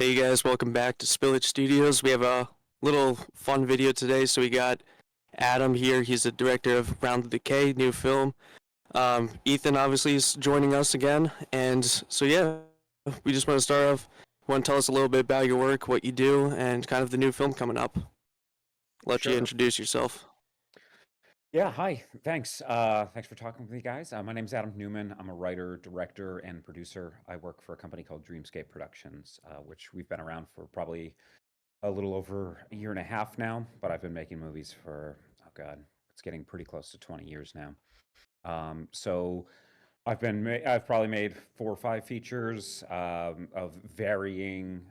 Hey guys, welcome back to Spillage Studios. We have a little fun video today. So we got Adam here. He's the director of Round The Decay, new film. Ethan obviously is joining us again. And so yeah, we just want to start off. Want to tell us a little bit about your work, what you do, and kind of the new film coming up. Let you Sure. introduce yourself. Yeah, hi. Thanks. Thanks for talking with me, guys. My name's Adam Newman. I'm a writer, director, and producer. I work for a company called Dreamscape Productions, which we've been around for probably a little over a year and a half now, but I've been making movies for, oh God, it's getting pretty close to 20 years now. So I've probably made 4 or 5 features of varying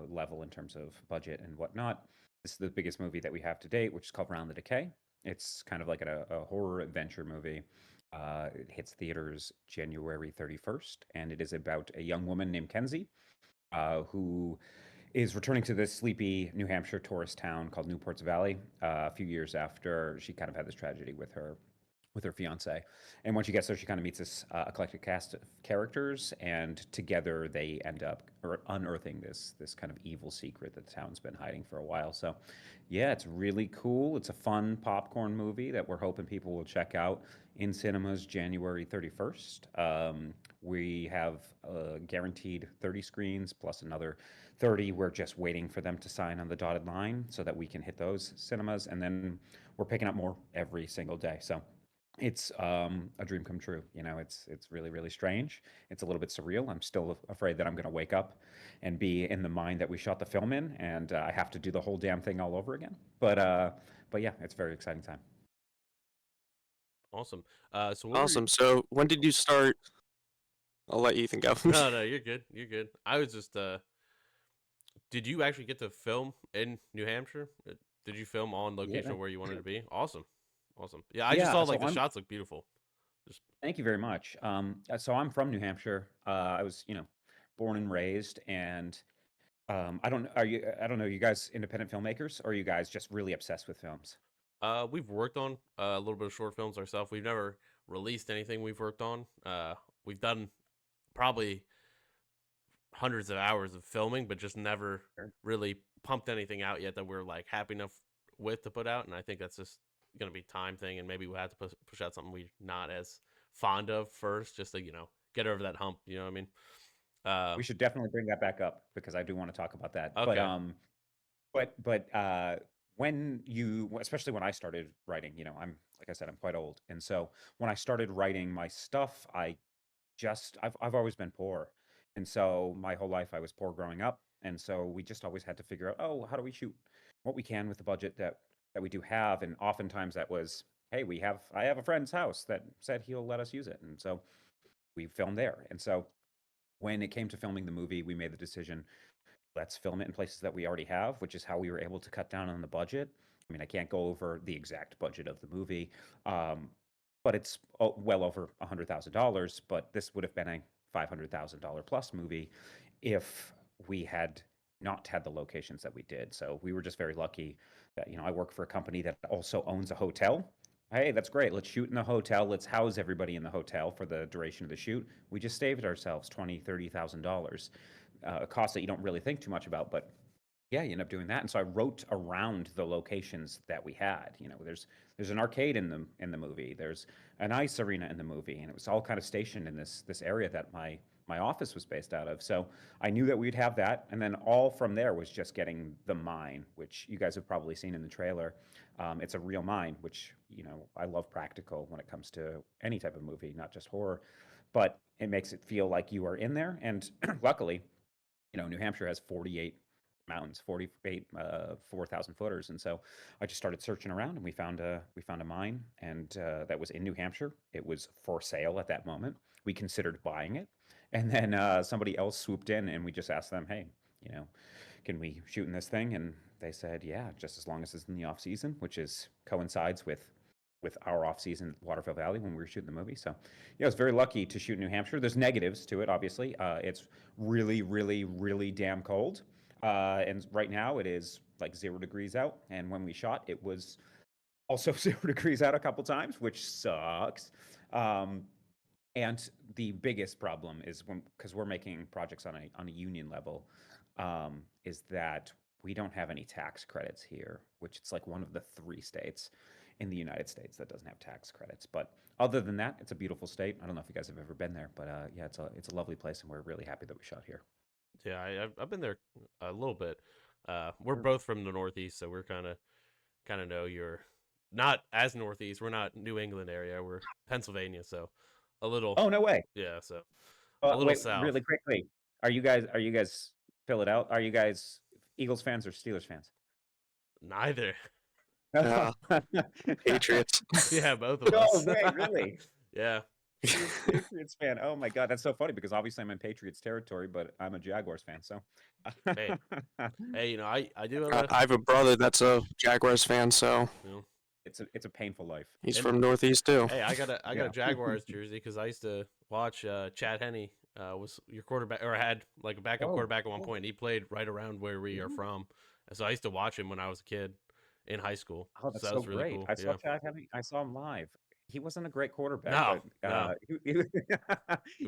level in terms of budget and whatnot. This is the biggest movie that we have to date, which is called Round the Decay. It's kind of like a horror adventure movie. It hits theaters January 31st, and it is about a young woman named Kenzie, who is returning to this sleepy New Hampshire tourist town called Newport's Valley a few years after she kind of had this tragedy with her fiance. And when she gets there, she kind of meets this eclectic cast of characters, and together they end up unearthing this kind of evil secret that the town's been hiding for a while. So, yeah, it's really cool. It's a fun popcorn movie that we're hoping people will check out in cinemas January 31st. We have guaranteed 30 screens plus another 30. We're just waiting for them to sign on the dotted line so that we can hit those cinemas, and then we're picking up more every single day. So it's a dream come true. It's really, really strange. It's a little bit surreal. I'm still afraid that I'm going to wake up and be in the mind that we shot the film in, and I have to do the whole damn thing all over again. But yeah, it's a very exciting time. Awesome. So what were you? Awesome. So when did you start? I'll let Ethan go. No, no, you're good. You're good. I was just. Did you actually get to film in New Hampshire? Did you film on Yeah, location where you wanted to be? Awesome, awesome. Yeah, I just yeah. saw So like the I'm. shots look beautiful. Just Thank you very much. So I'm from New Hampshire. I was, born and raised, and I don't. Are you? I don't know. You guys independent filmmakers, or are you guys just really obsessed with films? we've worked on a little bit of short films ourselves. We've never released anything we've worked on. We've done probably hundreds of hours of filming, but just never Sure. really pumped anything out yet that we're like happy enough with to put out. And I think that's just gonna be time thing, and maybe we'll have to push out something we're not as fond of first, just to get over that hump. You know what I mean? Uh, We should definitely bring that back up because I do want to talk about that. okay. But when you, especially when I started writing, I'm like I said, I'm quite old, and so when I started writing my stuff, I've always been poor, and so my whole life I was poor growing up, and so we just always had to figure out, oh, how do we shoot what we can with the budget that we do have, and oftentimes that was, hey, I have a friend's house that said he'll let us use it, and so we filmed there, and so when it came to filming the movie, we made the decision, let's film it in places that we already have, which is how we were able to cut down on the budget. I mean, I can't go over the exact budget of the movie, um, but it's well over $100,000. But this would have been a $500,000 plus movie if we had not had the locations that we did. So we were just very lucky that, I work for a company that also owns a hotel. Hey, that's great. Let's shoot in the hotel. Let's house everybody in the hotel for the duration of the shoot. We just saved ourselves $20,000, $30,000, a cost that you don't really think too much about, but yeah, you end up doing that. And so I wrote around the locations that we had. There's an arcade in the movie. There's an ice arena in the movie, and it was all kind of stationed in this area that my office was based out of. So I knew that we'd have that, and then all from there was just getting the mine, which you guys have probably seen in the trailer. It's a real mine, which I love practical when it comes to any type of movie, not just horror, but it makes it feel like you are in there. And luckily, New Hampshire has 48 mountains, 48 4,000 footers, and so I just started searching around, and we found a mine, and that was in New Hampshire. It was for sale at that moment. We considered buying it, and then somebody else swooped in, and we just asked them, hey, you know, can we shoot in this thing? And they said, yeah, just as long as it's in the off season, which is coincides with our off season at Waterville Valley when we were shooting the movie. So, yeah, I was very lucky to shoot in New Hampshire. There's negatives to it, obviously. It's really, really, really damn cold. And right now it is like 0 degrees out. And when we shot, it was also 0 degrees out a couple times, which sucks. Um, And the biggest problem is when, because we're making projects on a union level, is that we don't have any tax credits here, which it's like one of the 3 states in the United States that doesn't have tax credits. But other than that, it's a beautiful state. I don't know if you guys have ever been there, but yeah, it's a lovely place, and we're really happy that we shot here. Yeah, I've been there a little bit. We're Sure. both from the Northeast, so we're kind of know you're not as Northeast. We're not New England area. We're Pennsylvania, so a little, Oh, no way. yeah, so a little Wait, south. really quickly. Are you guys fill it out? Are you guys Eagles fans or Steelers fans? Neither. Yeah, Patriots. Yeah, both of No us. way, really? Yeah. You're a Patriots fan. Oh my God, that's so funny because obviously I'm in Patriots territory, but I'm a Jaguars fan. So, Hey, hey, I do have I have a brother that's a Jaguars fan, so you know, it's a painful life. he's and from Northeast too. hey, I got a Yeah. Jaguars jersey because I used to watch Chad Henne was your quarterback, or had like a backup Oh, quarterback at one cool. point. He played right around where we are Mhm. from, and so I used to watch him when I was a kid in high school. Oh, So that's that so was really great. cool. I saw Yeah. Chad Henne. I saw him live. He wasn't a great quarterback, No, but no, he he was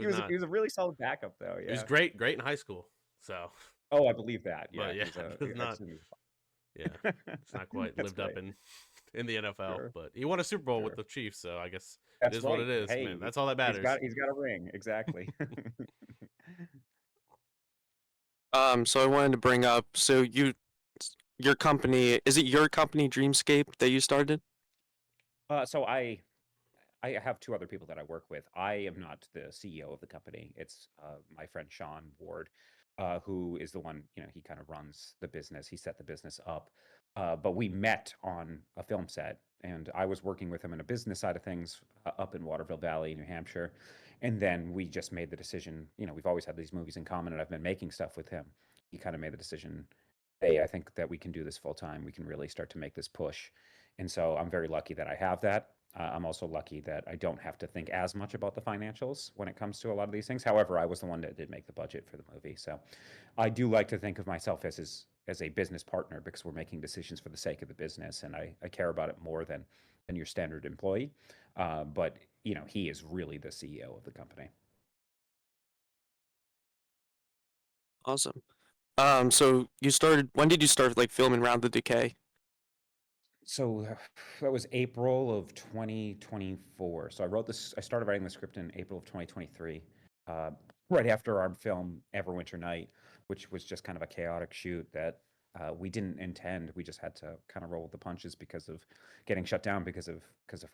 was not. he was a really solid backup though. He was Yeah. great in high school. So, Oh, I believe that. Yeah, but yeah, yeah, it's I've not. seen Yeah, him. it's not quite That's lived up great. in the NFL. Sure, But he won a Super Bowl with sure. the Chiefs, so I guess it That's is what right. it is, man. Hey, That's all that he's matters. got a ring. Exactly. So I wanted to bring up, so your company, is it your company Dreamscape that you started? So I have 2 other people that I work with. I am not the CEO of the company. It's my friend Sean Ward, who is the one, he kind of runs the business. He set the business up. But we met on a film set, and I was working with him in a business side of things up in Waterville Valley, New Hampshire. And then we just made the decision, we've always had these movies in common, and I've been making stuff with him. He kind of made the decision, hey, I think that we can do this full time. We can really start to make this push. And so I'm very lucky that I have that. I'm also lucky that I don't have to think as much about the financials when it comes to a lot of these things. However, I was the one that did make the budget for the movie, so I do like to think of myself as a business partner because we're making decisions for the sake of the business, and I care about it more than your standard employee. But he is really the CEO of the company. Awesome. So when did you start like filming Round the Decay? So that was April of 2024. So I started writing the script in April of 2023, uh, right after our film Everwinter Night, which was just kind of a chaotic shoot that we didn't intend. We just had to kind of roll with the punches because of getting shut down because of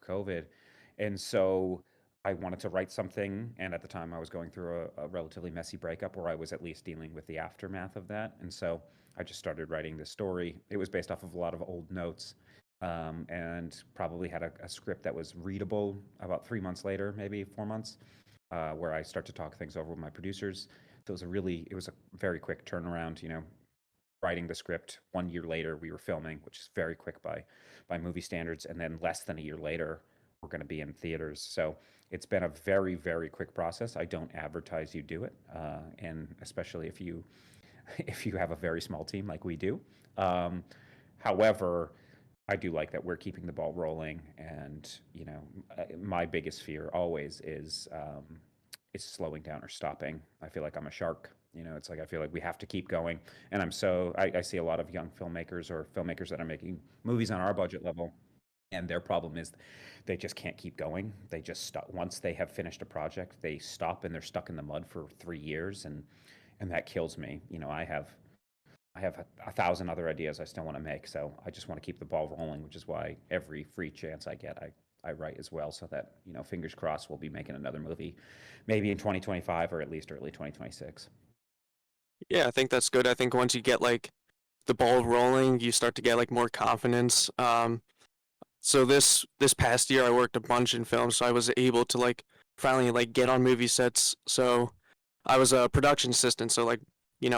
COVID. And so I wanted to write something, and at the time I was going through a relatively messy breakup where I was at least dealing with the aftermath of that. And so I just started writing this story. It was based off of a lot of old notes, and probably had a script that was readable about 3 months later, maybe 4 months, where I start to talk things over with my producers. So it was a very quick turnaround. Writing the script 1 year later, we were filming, which is very quick by movie standards, and then less than a year later, we're going to be in theaters. So it's been a very, very quick process. I don't advertise you do it, and especially if you if you have a very small team like we do. However, I do like that we're keeping the ball rolling, and my biggest fear always is slowing down or stopping. I feel like I'm a shark. It's like I feel like we have to keep going, and I see a lot of young filmmakers or filmmakers that are making movies on our budget level, and their problem is they just can't keep going. They just stop once they have finished a project. They stop and they're stuck in the mud for 3 years, and that kills me. I have a thousand other ideas I still want to make, so I just want to keep the ball rolling, which is why every free chance I get, I write as well, so that fingers crossed, we'll be making another movie, maybe in 2025 or at least early 2026. Yeah, I think that's good. I think once you get like the ball rolling, you start to get like more confidence. So this past year I worked a bunch in film, so I was able to like finally like get on movie sets. So I was a production assistant, so like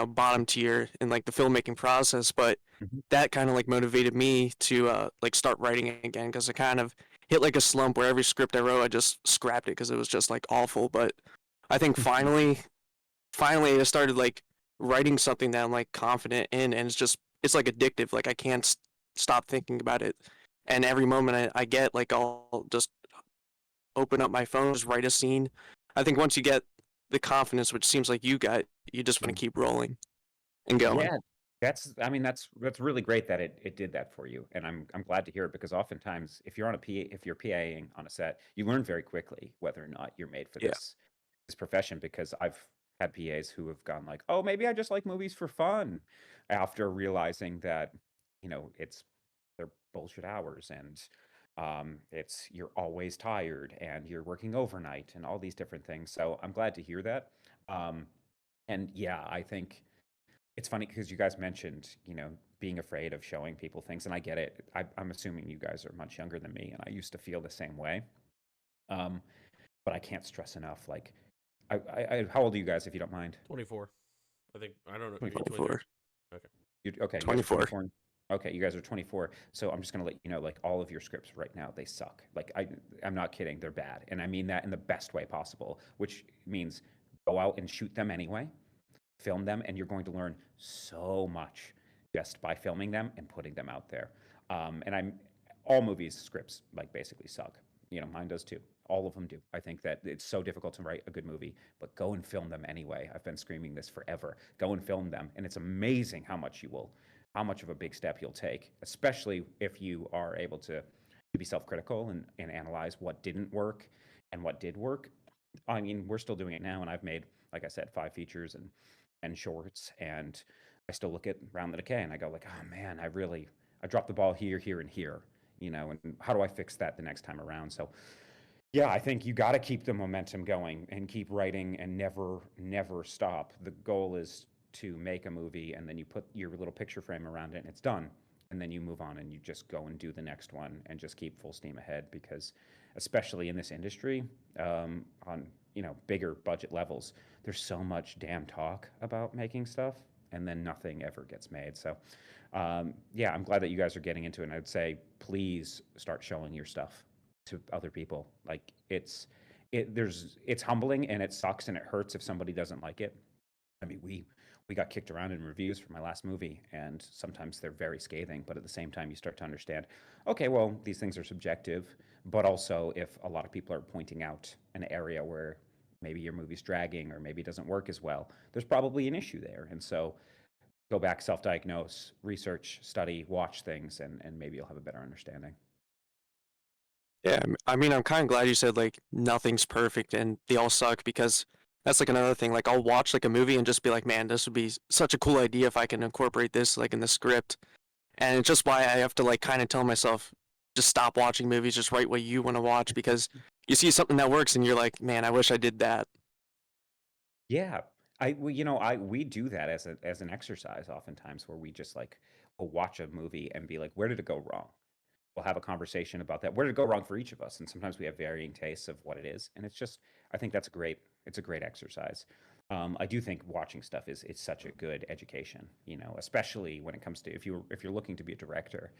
bottom tier in like the filmmaking process, but Mhm. that kind of like motivated me to like start writing again because I kind of hit like a slump where every script I wrote I just scrapped it because it was just like awful. But I think finally I started like writing something that I'm like confident in, and it's like addictive. Like I can't stop thinking about it, and every moment I get like I'll just open up my phone, just write a scene. I think once you get the confidence, which seems like you got, you just want to keep rolling and going. Yeah, I mean, that's really great that it did that for you, and I'm glad to hear it because oftentimes if you're on a if you're PAing on a set, you learn very quickly whether or not you're made for Yeah. this profession because I've had PAs who have gone like, "Oh, maybe I just like movies for fun," after realizing that, they're bullshit hours and it's you're always tired and you're working overnight and all these different things. So I'm glad to hear that. Um, and yeah, I think it's funny because you guys mentioned, being afraid of showing people things, and I get it. I'm assuming you guys are much younger than me, and I used to feel the same way. Um, but I can't stress enough. Like, how old are you guys, if you don't mind? 24. I think I don't know. Are you 24. 23? 24. Okay. Okay, you guys are 24. 24. Okay, you guys are 24. So I'm just gonna let you know, like all of your scripts right now, they suck. Like I'm not kidding, they're bad, and I mean that in the best way possible. Which means go out and shoot them anyway, film them, and you're going to learn so much just by filming them and putting them out there. And I'm all movies scripts like basically suck. Mine does too. All of them do. I think that it's so difficult to write a good movie, but go and film them anyway. I've been screaming this forever. Go and film them, and it's amazing how much of a big step you'll take, especially if you are able to be self-critical and analyze what didn't work and what did work. I mean, we're still doing it now, and I've made, like I said, 5 features and shorts, and I still look at Round the Decay and I go like, oh man, I dropped the ball here, here, and here, and how do I fix that the next time around? So yeah, I think you got to keep the momentum going and keep writing and never stop. The goal is to make a movie and then you put your little picture frame around it and it's done. And then you move on and you just go and do the next one and just keep full steam ahead because, especially in this industry, on bigger budget levels, there's so much damn talk about making stuff and then nothing ever gets made. So, yeah, I'm glad that you guys are getting into it. And I'd say please start showing your stuff to other people. Like it's humbling and it sucks and it hurts if somebody doesn't like it. I mean, we got kicked around in reviews for my last movie, and sometimes they're very scathing. But at the same time, you start to understand, okay, well, these things are subjective. But also, if a lot of people are pointing out an area where maybe your movie's dragging or maybe it doesn't work as well, there's probably an issue there. And so, go back, self-diagnose, research, study, watch things, and maybe you'll have a better understanding. Yeah, I mean, I'm kind of glad you said like nothing's perfect and they all suck because that's like another thing. Like I'll watch like a movie and just be like, man, this would be such a cool idea if I can incorporate this like in the script. And it's just why I have to like kind of tell myself, just stop watching movies, just write what you want to watch because you see something that works and you're like, man, I wish I did that. Yeah. We do that as an exercise oftentimes where we just like will watch a movie and be like, where did it go wrong? We'll have a conversation about that. Where did it go wrong for each of us? And sometimes we have varying tastes of what it is. And I think it's a great exercise. I do think watching stuff is it's such a good education, especially when it comes to if you're looking to be a director,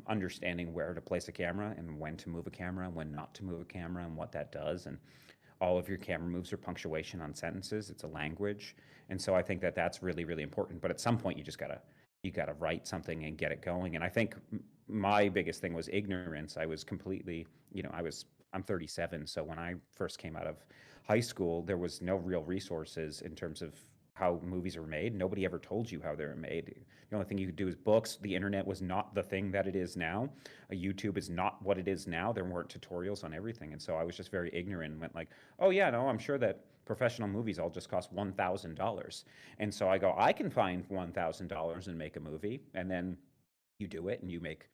understanding where to place a camera and when to move a camera, when not to move a camera, and what that does, and all of your camera moves are punctuation on sentences. It's a language, and so I think that that's really really important. But at some point, you gotta write something and get it going. And I think my biggest thing was ignorance. I was completely, I'm 37, so when I first came out of high school, there was no real resources in terms of how movies are made. Nobody ever told you how they were made. The only thing you could do is books. The internet was not the thing that it is now. YouTube is not what it is now. There weren't tutorials on everything. And so I was just very ignorant and went like, oh yeah, no, I'm sure that professional movies all just cost $1,000. And so I go, I can find $1,000 and make a movie. And then you do it and you make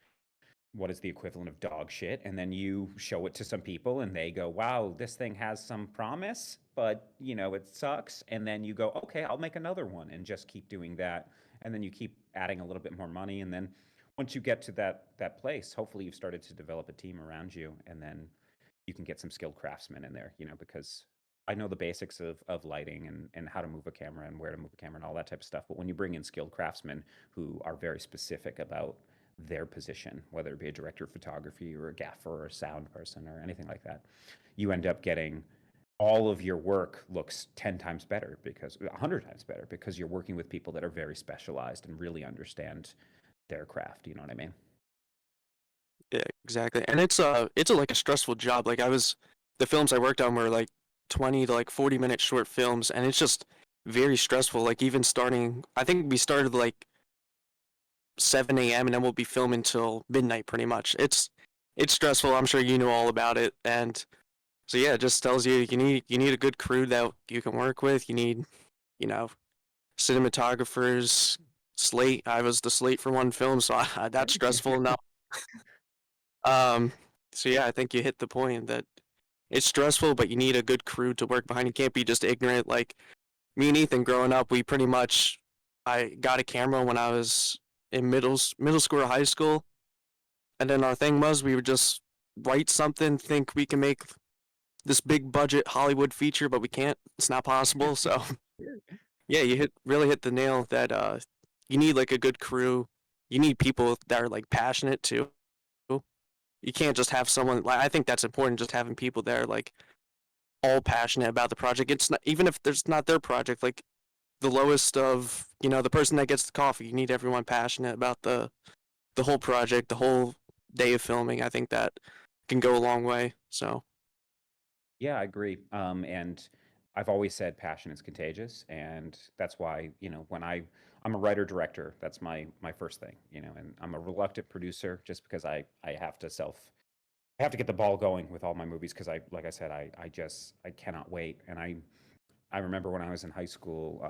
what is the equivalent of dog shit, and then you show it to some people and they go, wow, this thing has some promise, but it sucks. And then you go, okay, I'll make another one, and just keep doing that. And then you keep adding a little bit more money, and then once you get to that place, hopefully you've started to develop a team around you, and then you can get some skilled craftsmen in there, because I know the basics of lighting and how to move a camera and where to move a camera and all that type of stuff. But when you bring in skilled craftsmen who are very specific about their position, whether it be a director of photography or a gaffer or a sound person or anything like that, you end up getting all of your work looks 10 times better, because 100 times better, because you're working with people that are very specialized and really understand their craft. You know what I mean? Yeah, exactly. And it's like a stressful job. Like the films I worked on were like 20 to like 40-minute short films, and it's just very stressful. Like even starting, I think we started like 7 a.m. and then we'll be filming till midnight pretty much. It's stressful. I'm sure you know all about it. And so yeah, it just tells you you need a good crew that you can work with. You need, you know, cinematographers, slate. I was the slate for one film, so that's stressful enough. Um, so yeah, I think you hit the point that it's stressful, but you need a good crew to work behind. You can't be just ignorant. Like me and Ethan growing up, we pretty much I got a camera when I was in middle school or high school, and then our thing was we would just write something, think we can make this big budget Hollywood feature, but we can't. It's not possible. So yeah, you really hit the nail that you need like a good crew. You need people that are like passionate too. You can't just have someone like I think that's important. Just having people that are like all passionate about the project. It's not even if there's not their project. Like the lowest of the person that gets the coffee. You need everyone passionate about the whole project, the whole day of filming. I think that can go a long way. So Yeah, I agree. And I've always said passion is contagious, and that's why, when I'm a writer director, that's my first thing, and I'm a reluctant producer just because I have to I have to get the ball going with all my movies because like I said, I cannot wait. And I remember when I was in high school,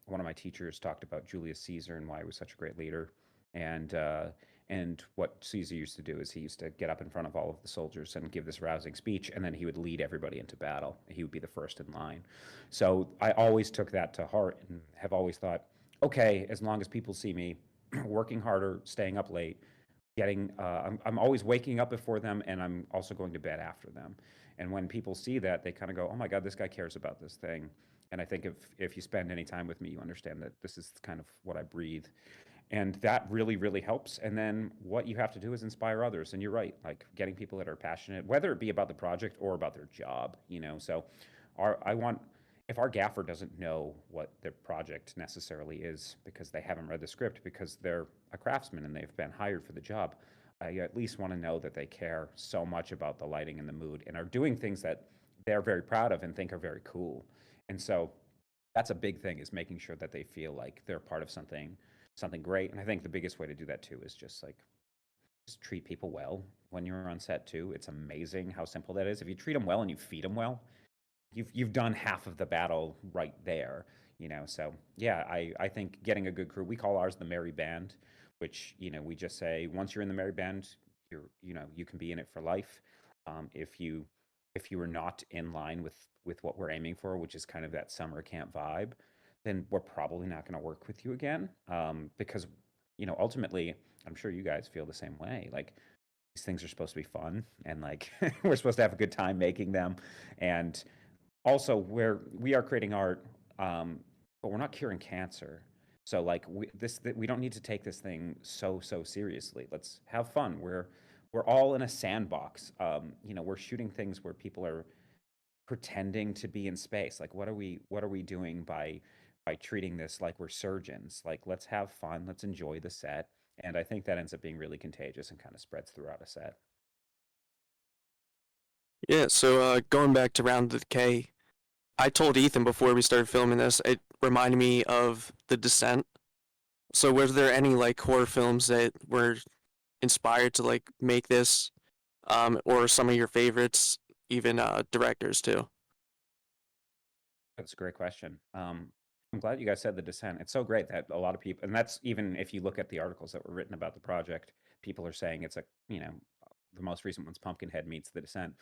one of my teachers talked about Julius Caesar and why he was such a great leader. And what Caesar used to do is he used to get up in front of all of the soldiers and give this rousing speech, and then he would lead everybody into battle. He would be the first in line. So I always took that to heart and have always thought, okay, as long as people see me working harder, staying up late, I'm always waking up before them, and I'm also going to bed after them. And when people see that, they kind of go, oh my God, this guy cares about this thing. And I think if you spend any time with me, you understand that this is kind of what I breathe. And that really, really helps. And then what you have to do is inspire others. And you're right, like getting people that are passionate, whether it be about the project or about their job, So I want, if our gaffer doesn't know what their project necessarily is because they haven't read the script, because they're a craftsman and they've been hired for the job, I at least want to know that they care so much about the lighting and the mood and are doing things that they're very proud of and think are very cool. And so that's a big thing, is making sure that they feel like they're part of something great. And I think the biggest way to do that too is just treat people well when you're on set too. It's amazing how simple that is. If you treat them well and you feed them well, you've done half of the battle right there. So yeah, I think getting a good crew, we call ours the merry band, which we just say once you're in the merry band, you can be in it for life. If you are not in line with what we're aiming for, which is kind of that summer camp vibe, then we're probably not going to work with you again, because ultimately, I'm sure you guys feel the same way. Like, these things are supposed to be fun, and like we're supposed to have a good time making them. And also, we are creating art, but we're not curing cancer. So like we don't need to take this thing so seriously. Let's have fun. We're all in a sandbox. We're shooting things where people are pretending to be in space. Like, what are we doing by treating this like we're surgeons? Like, let's have fun, let's enjoy the set. And I think that ends up being really contagious and kind of spreads throughout a set. yeah, so going back to Round the Decay, I told Ethan before we started filming this, it reminded me of The Descent. So were there any like horror films that were inspired to like make this, or some of your favorites, even directors too? That's a great question. I'm glad you guys said The Descent. It's so great that a lot of people, and that's even if you look at the articles that were written about the project, people are saying it's the most recent one's Pumpkinhead meets The Descent.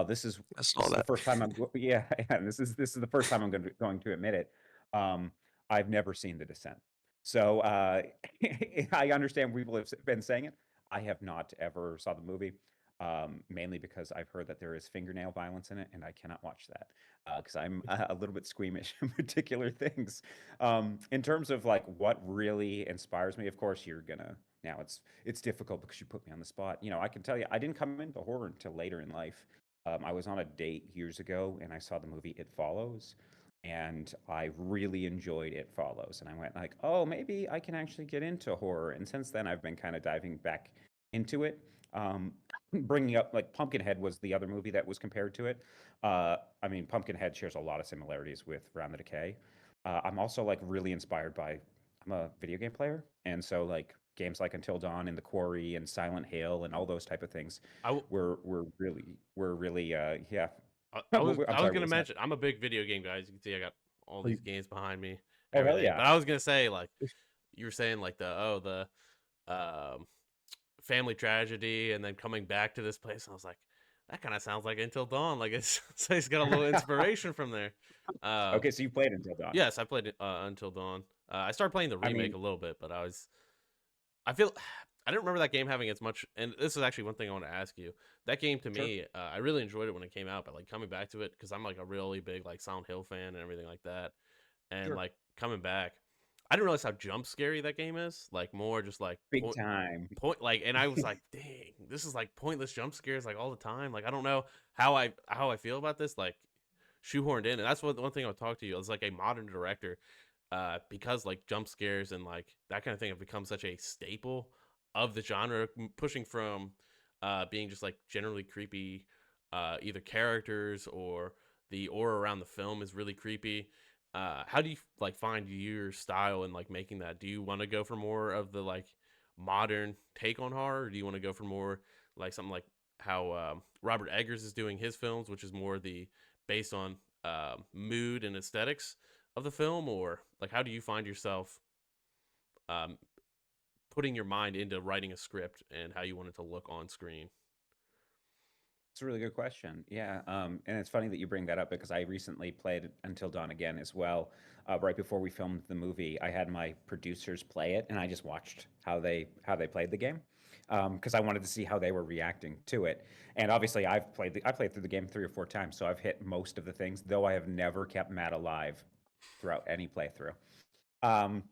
This is I saw this is the that. first time yeah, yeah, this is the first time I'm going to admit it. Um, I've never seen The Descent, so I understand people have been saying it. I have not ever saw the movie. Mainly because I've heard that there is fingernail violence in it, and I cannot watch that because I'm a little bit squeamish in particular things. In terms of like what really inspires me, of course, you're gonna now it's difficult because you put me on the spot. I can tell you, I didn't come into horror until later in life. I was on a date years ago, and I saw the movie It Follows, and I really enjoyed It Follows, and I went like, oh, maybe I can actually get into horror. And since then, I've been kind of diving back into it. Um, bringing up like Pumpkinhead was the other movie that was compared to it. I mean, Pumpkinhead shares a lot of similarities with Round the Decay. I'm also like really inspired by. I'm a video game player, and so like games like Until Dawn and The Quarry and Silent Hill and all those type of things I, w- were really yeah. I I'm was sorry, what gonna was that? mention I'm a big video game guy. As you can see, I got all Oh, these games behind me, oh, hell everything. yeah. But I was gonna say like you were saying like the family tragedy and then coming back to this place. I was like, that kind of sounds like Until Dawn. Like it's so he's got a little inspiration from there. Uh, Okay, so you played Until Dawn. yes, I played Until Dawn. I started playing the I remake mean, a little bit, but I feel I didn't remember that game having as much. And this is actually one thing I want to ask you. That game to sure. me, I really enjoyed it when it came out, but like coming back to it because I'm like a really big like Silent Hill fan and everything like that, and Sure. like coming back, I didn't realize how jump scary that game is. Like more just like Big time. point like, and I was like, dang, this is like pointless jump scares like all the time. Like I don't know how I feel about this. Like shoehorned in, and that's what one thing I'll talk to you as like a modern director, because like jump scares and like that kind of thing have become such a staple of the genre, pushing from being just like generally creepy, either characters or the aura around the film is really creepy. How do you like find your style in like making that? Do you want to go for more of the like modern take on horror, or do you want to go for more like something like how Robert Eggers is doing his films, which is more the based on mood and aesthetics of the film, or like how do you find yourself um, putting your mind into writing a script and how you want it to look on screen? It's a really good question. Yeah, and it's funny that you bring that up because I recently played Until Dawn again as well. Right before we filmed the movie, I had my producers play it, and I just watched how they played the game because I wanted to see how they were reacting to it. And obviously, I played through the game 3 or 4 times, so I've hit most of the things. Though I have never kept Matt alive throughout any playthrough. Um,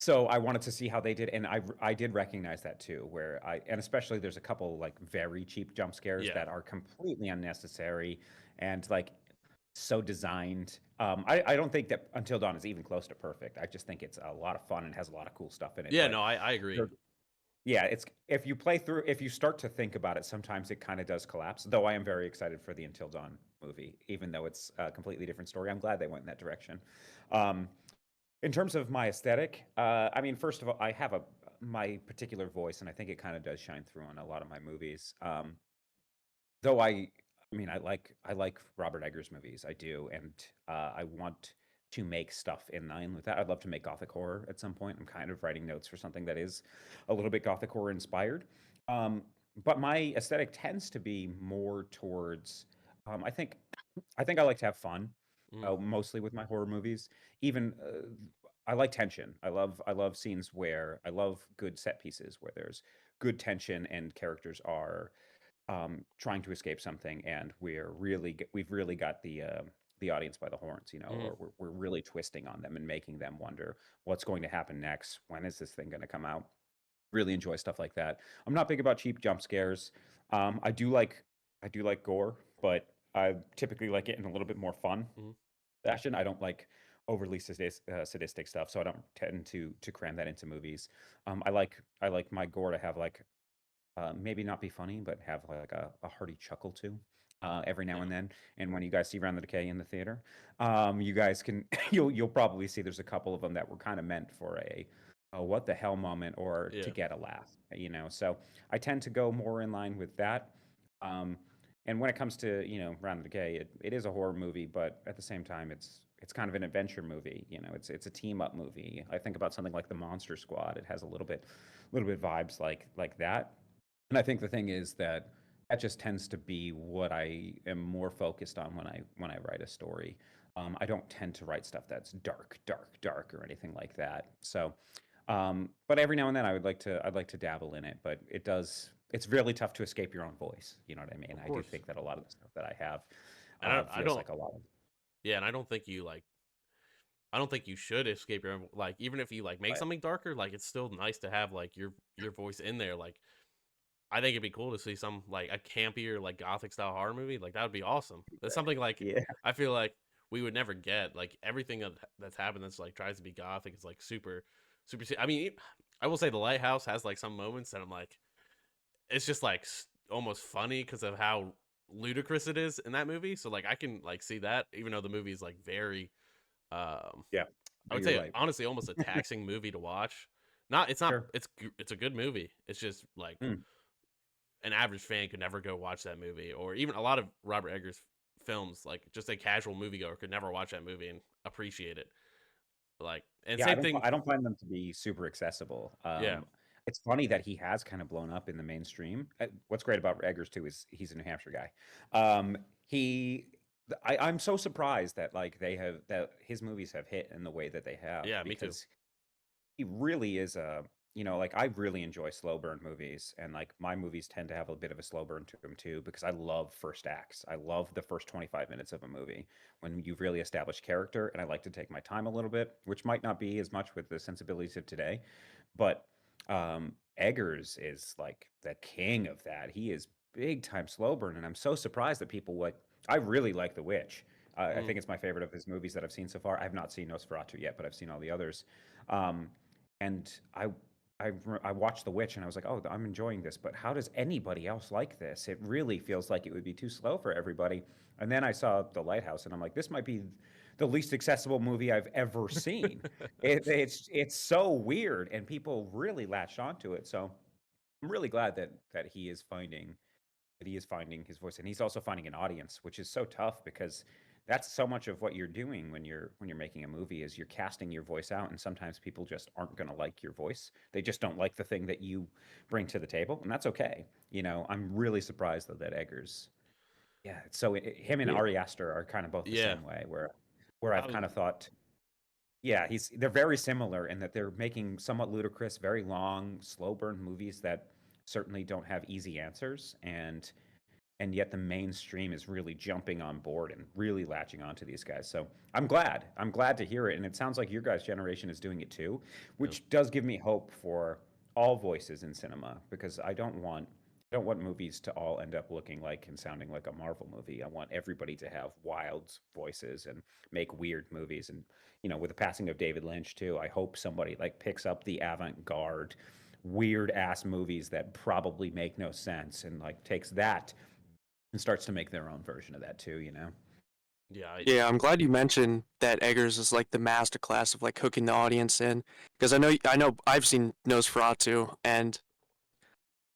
So I wanted to see how they did, and I did recognize that too, where and especially there's a couple like very cheap jump scares Yeah, that are completely unnecessary and like so designed. I don't think that Until Dawn is even close to perfect. I just think it's a lot of fun and has a lot of cool stuff in it. yeah, But no, I agree. yeah, it's if you play through, if you start to think about it, sometimes it kind of does collapse. Though I am very excited for the Until Dawn movie, even though it's a completely different story. I'm glad they went in that direction. Um, in terms of my aesthetic, I mean, first of all, I have a my particular voice, and I think it kind of does shine through in a lot of my movies. Though I mean, I like Robert Eggers movies, I do, and I want to make stuff in line with that. I'd love to make gothic horror at some point. I'm kind of writing notes for something that is a little bit gothic horror inspired. Um, but my aesthetic tends to be more towards. I think I like to have fun, Mm, mostly with my horror movies. Even I like tension. I love scenes where I love good set pieces where there's good tension and characters are trying to escape something, and we've really got the audience by the horns, mm. or we're really twisting on them and making them wonder what's going to happen next. When is this thing going to come out? Really enjoy stuff like that. I'm not big about cheap jump scares. I do like gore, but I typically like it in a little bit more fun Mhm. fashion. I don't like overly sadistic stuff, so I don't tend to cram that into movies. I like my gore to have like maybe not be funny, but have like a hearty chuckle too. Every now Yeah, and then, and when you guys see Round the Decay in the theater, you guys can you'll probably see there's a couple of them that were kind of meant for a what the hell moment or to yeah. get a laugh. So I tend to go more in line with that. Um, and when it comes to Round the Decay, it is a horror movie, but at the same time, it's kind of an adventure movie. It's a team up movie. I think about something like the Monster Squad. It has a little bit vibes like that. And I think the thing is that that just tends to be what I am more focused on when I write a story. I don't tend to write stuff that's dark, dark, dark or anything like that. So, but every now and then I'd like to dabble in it, but it's really tough to escape your own voice. You know what I mean? Of I do course. think that a lot of the stuff that I have And I feels don't. like a lot of Yeah, and I don't think you like. I don't think you should escape your own. Like, even if you like make but something darker, like it's still nice to have like your voice in there. Like, I think it'd be cool to see some like a campier like gothic style horror movie. Like that would be awesome. That's something like yeah, I feel like we would never get. Like everything that's happened that's like tries to be gothic is like super. I mean, I will say the Lighthouse has like some moments that I'm like, it's just like almost funny because of how ludicrous it is in that movie. So like I can like see that, even though the movie is like very, um, Yeah. I No, would you're say right. honestly almost a taxing movie to watch. Not Sure. it's a good movie. It's just like Mm. an average fan could never go watch that movie, or even a lot of Robert Eggers films, like just a casual moviegoer could never watch that movie and appreciate it. Like, and Yeah, same thing, I don't find them to be super accessible. yeah, It's funny that he has kind of blown up in the mainstream. What's great about Eggers too is he's a New Hampshire guy. He, I'm so surprised that like that his movies have hit in the way that they have yeah, me too. because he really is a like I really enjoy slow burn movies and like my movies tend to have a bit of a slow burn to them too because I love first acts. I love the first 25 minutes of a movie when you've really established character and I like to take my time a little bit, which might not be as much with the sensibilities of today, but Eggers is like the king of that. He is big time slow burn and I'm so surprised that people like I really like The Witch. I Mm, think it's my favorite of his movies that I've seen so far. I have not seen Nosferatu yet, but I've seen all the others. Um, and I watched The Witch and I was like, oh, I'm enjoying this, but how does anybody else like this? It really feels like it would be too slow for everybody. And then I saw The Lighthouse and I'm like, this might be the least accessible movie I've ever seen. It's so weird and people really latched onto it. So I'm really glad that he is finding his voice and he's also finding an audience, which is so tough because that's so much of what you're doing when you're making a movie is you're casting your voice out and sometimes people just aren't going to like your voice. They just don't like the thing that you bring to the table and that's okay. I'm really surprised though that Eggers yeah, so him and Yeah. Ari Aster are kind of both the yeah, same way where I I've was, kind of thought yeah, they're very similar in that they're making somewhat ludicrous, very long, slow burn movies that certainly don't have easy answers and yet the mainstream is really jumping on board and really latching onto these guys. So I'm glad to hear it, and it sounds like your guys' generation is doing it too, yeah, which does give me hope for all voices in cinema because I don't want movies to all end up looking like and sounding like a Marvel movie. I want everybody to have wild voices and make weird movies. And with the passing of David Lynch too, I hope somebody like picks up the avant-garde, weird ass movies that probably make no sense and like takes that and starts to make their own version of that too. yeah, Yeah, I'm glad you mentioned that Eggers is like the master class of like hooking the audience in, because I know I've seen Nosferatu, and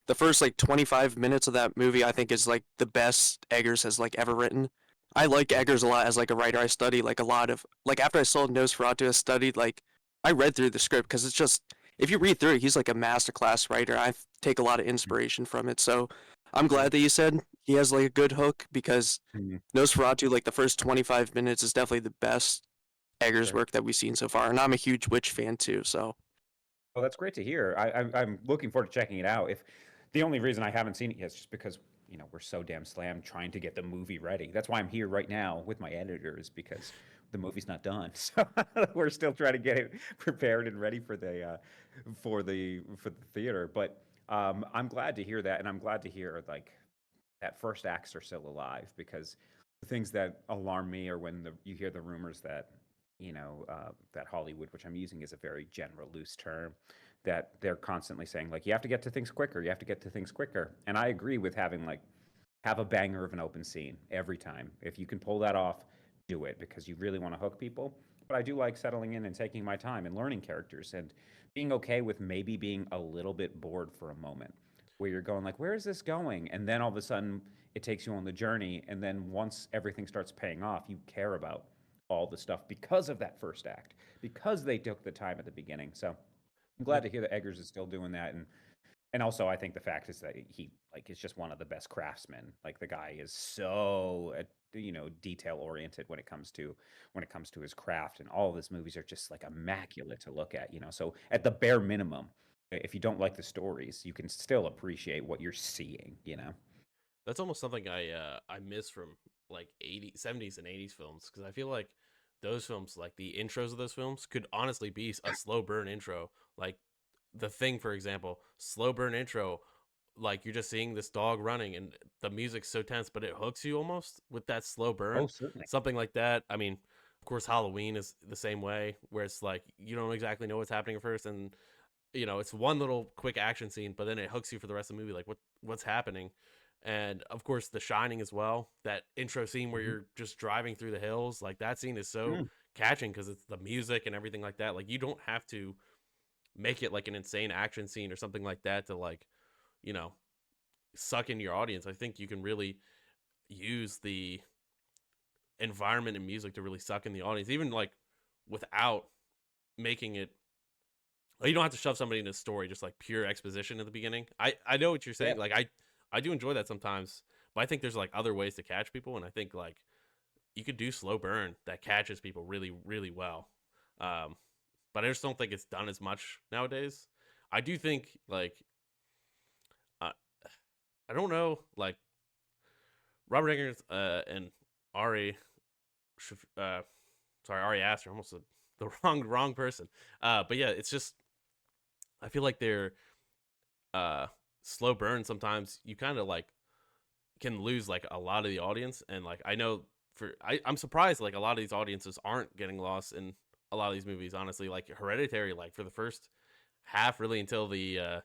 the first like 25 minutes of that movie I think is like the best Eggers has like ever written. I like mm, Eggers a lot as like a writer. I study like a lot of like after I saw Nosferatu, I studied like I read through the script because it's just if you read through it, he's like a masterclass writer. I take a lot of inspiration from it. So I'm Sure. glad that you said he has like a good hook because Mhm. Nosferatu, like the first 25 minutes, is definitely the best Eggers Sure. work that we've seen so far. And I'm a huge Witch fan too. So Well, that's great to hear. I'm looking forward to checking it out. If the only reason I haven't seen it yet is just because we're so damn slammed trying to get the movie ready. That's why I'm here right now with my editors because the movie's not done. So we're still trying to get it prepared and ready for the theater. But I'm glad to hear that, and I'm glad to hear like that first acts are still alive because the things that alarm me are when you hear the rumors that that Hollywood, which I'm using is a very general, loose term, that they're constantly saying like you have to get to things quicker, you have to get to things quicker, and I agree with having like have a banger of an open scene every time. If you can pull that off, do it because you really want to hook people. But I do like settling in and taking my time and learning characters and being okay with maybe being a little bit bored for a moment where you're going like, where is this going? And then all of a sudden it takes you on the journey. And then once everything starts paying off, you care about all the stuff because of that first act, because they took the time at the beginning. So I'm glad that, to hear that Eggers is still doing that. And also, I think the fact is that he like is just one of the best craftsmen. Like the guy is so detail oriented when it comes to his craft, and all of his movies are just like immaculate to look at. So at the bare minimum, if you don't like the stories, you can still appreciate what you're seeing. that's almost something I miss from like 80s, 70s and 80s films because I feel like those films, like the intros of those films, could honestly be a slow burn intro. Like The Thing, for example, slow burn intro. Like you're just seeing this dog running and the music's so tense, but it hooks you almost with that slow Oh, burn. certainly. Something like that. I mean, of course, Halloween is the same way, where it's like you don't exactly know what's happening at first, and it's one little quick action scene, but then it hooks you for the rest of the movie. Like what's happening? And of course, The Shining as well. That intro scene where Mhm. you're just driving through the hills, like that scene is so Mm. catching because it's the music and everything like that. Like you don't have to make it like an insane action scene or something like that to like, you know, suck in your audience. I think you can really use the environment and music to really suck in the audience, even like without making it. Like, you don't have to shove somebody in a story, just like pure exposition at the beginning. I know what you're Yeah. saying. Like I do enjoy that sometimes, but I think there's like other ways to catch people, and I think like you could do slow burn that catches people really really well. Um, but I just don't think it's done as much nowadays. I do think like uh, I don't know like Robert Eggers and Ari, sorry Ari Aster, almost the wrong person. But yeah, it's just I feel like they're uh slow burn. Sometimes you kind of like can lose like a lot of the audience, and like I know I'm surprised like a lot of these audiences aren't getting lost in a lot of these movies. Honestly, like Hereditary, like for the first half, really until the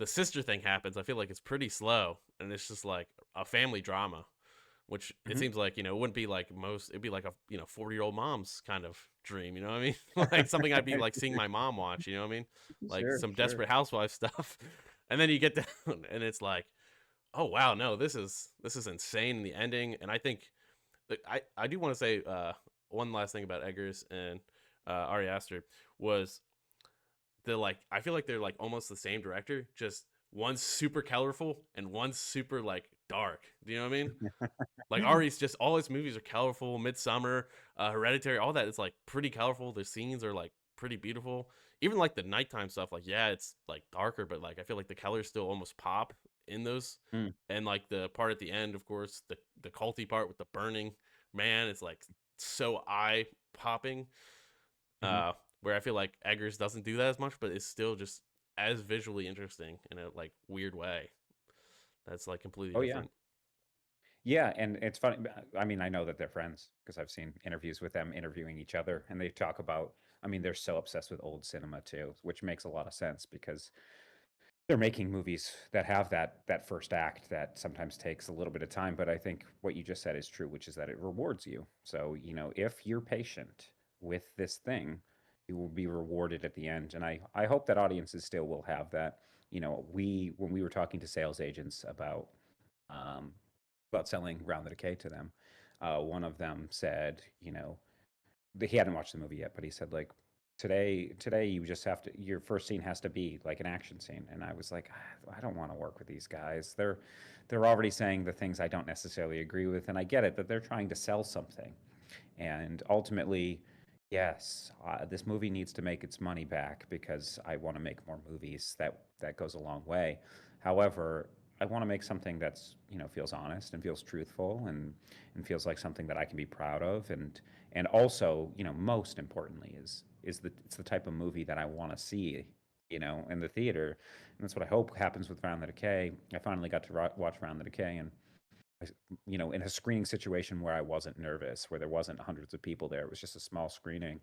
sister thing happens, I feel like it's pretty slow, and it's just like a family drama, which it Mhm. seems like it wouldn't be like most. It'd be like a 40-year-old mom's kind of dream. You know what I mean? Like something I'd be like seeing my mom watch. You know what I mean? Like Sure, some sure. Desperate Housewife stuff, and then you get down, and it's like, oh wow, no, this is insane in the ending. And I think I do want to say one last thing about Eggers and Ari Aster was the like I feel like they're like almost the same director, just one's super colorful and one's super like dark. Do you know what I mean? Like Ari's just all his movies are colorful. Midsummer, Hereditary, all that is like pretty colorful. The scenes are like pretty beautiful. Even like the nighttime stuff, like yeah, it's like darker, but like I feel like the colors still almost pop in those. Mm. And like the part at the end, of course, the culty part with the burning man, it's like so eye popping. Mhm. Uh, where I feel like Eggers doesn't do that as much, but it's still just as visually interesting in a like weird way. That's like completely Oh, yeah. different. Yeah, and it's funny. I mean, I know that they're friends because I've seen interviews with them interviewing each other, and they talk about. I mean, they're so obsessed with old cinema too, which makes a lot of sense because they're making movies that have that first act that sometimes takes a little bit of time. But I think what you just said is true, which is that it rewards you. So, if you're patient with this thing, you will be rewarded at the end. And I hope that audiences still will have that. When we were talking to sales agents um, about selling Round the Decay to them. One of them said, he hadn't watched the movie yet, but he said like, today you just have to, your first scene has to be like an action scene. And I was like, I don't want to work with these guys. They're already saying the things I don't necessarily agree with, and I get it that they're trying to sell something. And ultimately, yes, this movie needs to make its money back because I want to make more movies. That goes a long way. However, I want to make something that's feels honest and feels truthful and feels like something that I can be proud of and also most importantly is it's the type of movie that I want to see in the theater, and that's what I hope happens with Round the Decay. I finally got to watch Round the Decay, and in a screening situation where I wasn't nervous, where there wasn't hundreds of people there. It was just a small screening.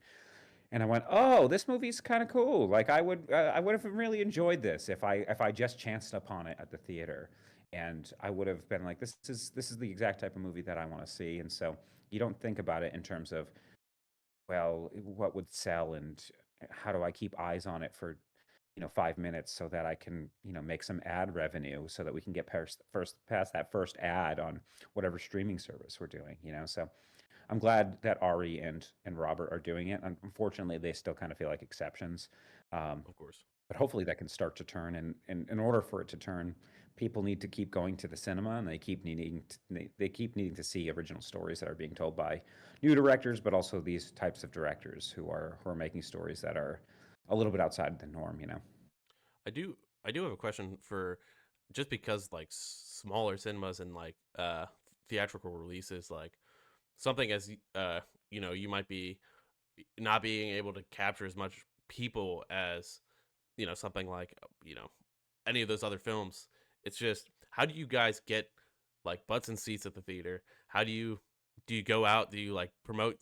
And I went, "Oh, this movie's kind of cool. Like I would have really enjoyed this if I just chanced upon it at the theater." And I would have been like, this is the exact type of movie that I want to see. And so you don't think about it in terms of, well, what would sell and how do I keep eyes on it for 5 minutes so that I can make some ad revenue so that we can get past that first ad on whatever streaming service we're doing. So I'm glad that Ari and Robert are doing it. Unfortunately, they still kind of feel like exceptions. Um, Of course. but hopefully that can start to turn. And in order for it to turn, people need to keep going to the cinema, and they keep needing to see original stories that are being told by new directors, but also these types of directors who are making stories that are a little bit outside the norm. I do I do have a question for just because like smaller cinemas and like theatrical releases like something as you might be not being able to capture as much people as something like any of those other films. It's just how do you guys get like butts and seats at the theater? How do you go out? Do you like promote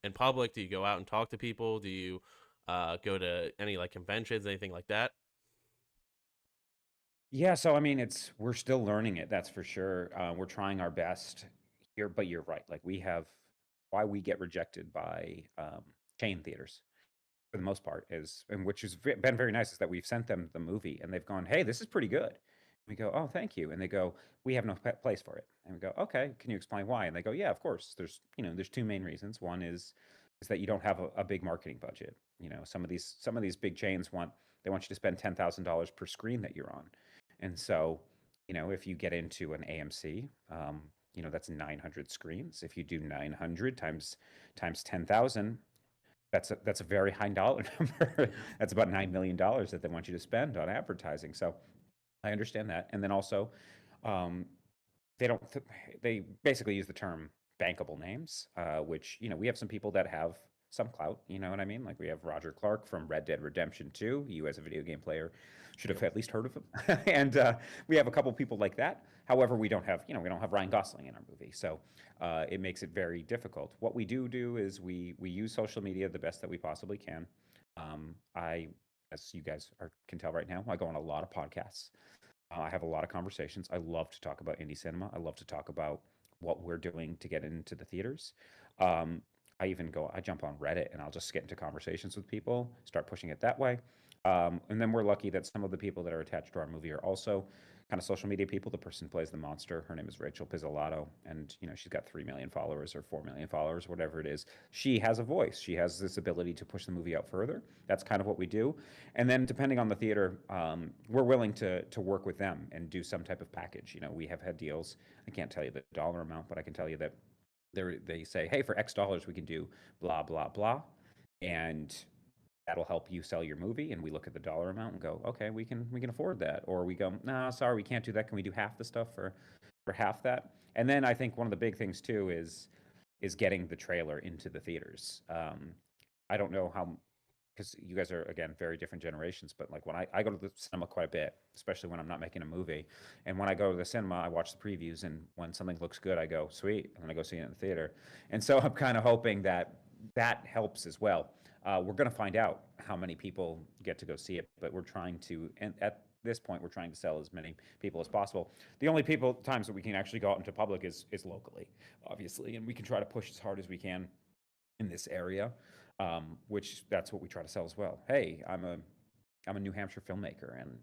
in public? Do you go out and talk to people? Do you go to any like conventions, anything like that? Yeah, so I mean, we're still learning it, that's for sure. We're trying our best here, but you're right. Like we have why we get rejected by chain theaters for the most part is, and which has been very nice, is that we've sent them the movie and they've gone, "Hey, this is pretty good." We go, "Oh, thank you," and they go, "We have no place for it." And we go, "Okay, can you explain why?" And they go, "Yeah, of course. There's two main reasons. One is that you don't have a big marketing budget. Some of these big chains want you to spend $10,000 per screen that you're on, and so if you get into an AMC, that's 900 screens. If you do 900 times 10,000, that's a very high dollar number. That's about $9 million that they want you to spend on advertising. So I understand that, and then also, um, they don't. They basically use the term bankable names, which we have some people that have some clout. You know what I mean? Like we have Roger Clark from Red Dead Redemption 2. You, as a video game player, should have Yep. at least heard of him. And we have a couple people like that. However, we don't have Ryan Gosling in our movie, so it makes it very difficult. What we do is we use social media the best that we possibly can. I, as you guys can tell right now, I go on a lot of podcasts. I have a lot of conversations. I love to talk about indie cinema. I love to talk about what we're doing to get into the theaters. Um, I jump on Reddit and I'll just get into conversations with people, start pushing it that way. And then we're lucky that some of the people that are attached to our movie are also kind of social media people. The person who plays the monster, her name is Rachel Pizzolatto, and she's got 3 million followers or 4 million followers, whatever it is. She has a voice. She has this ability to push the movie out further. That's kind of what we do. And then depending on the theater, we're willing to work with them and do some type of package. We have had deals. I can't tell you the dollar amount, but I can tell you that they say, hey, for X dollars we can do blah blah blah, and that'll help you sell your movie. And we look at the dollar amount and go, okay, we can afford that. Or we go, no, sorry, we can't do that. Can we do half the stuff for half that? And then I think one of the big things too is getting the trailer into the theaters. I don't know how, because you guys are, again, very different generations, but like when I go to the cinema quite a bit, especially when I'm not making a movie, and when I go to the cinema I watch the previews, and when something looks good I go sweet, I'm gonna go see it in the theater. And so I'm kind of hoping that that helps as well. We're going to find out how many people get to go see it, but we're trying to, and at this point we're trying to sell as many people as possible. The only times that we can actually go out into public is locally, obviously, and we can try to push as hard as we can in this area, which that's what we try to sell as well. Hey, I'm a New Hampshire filmmaker, and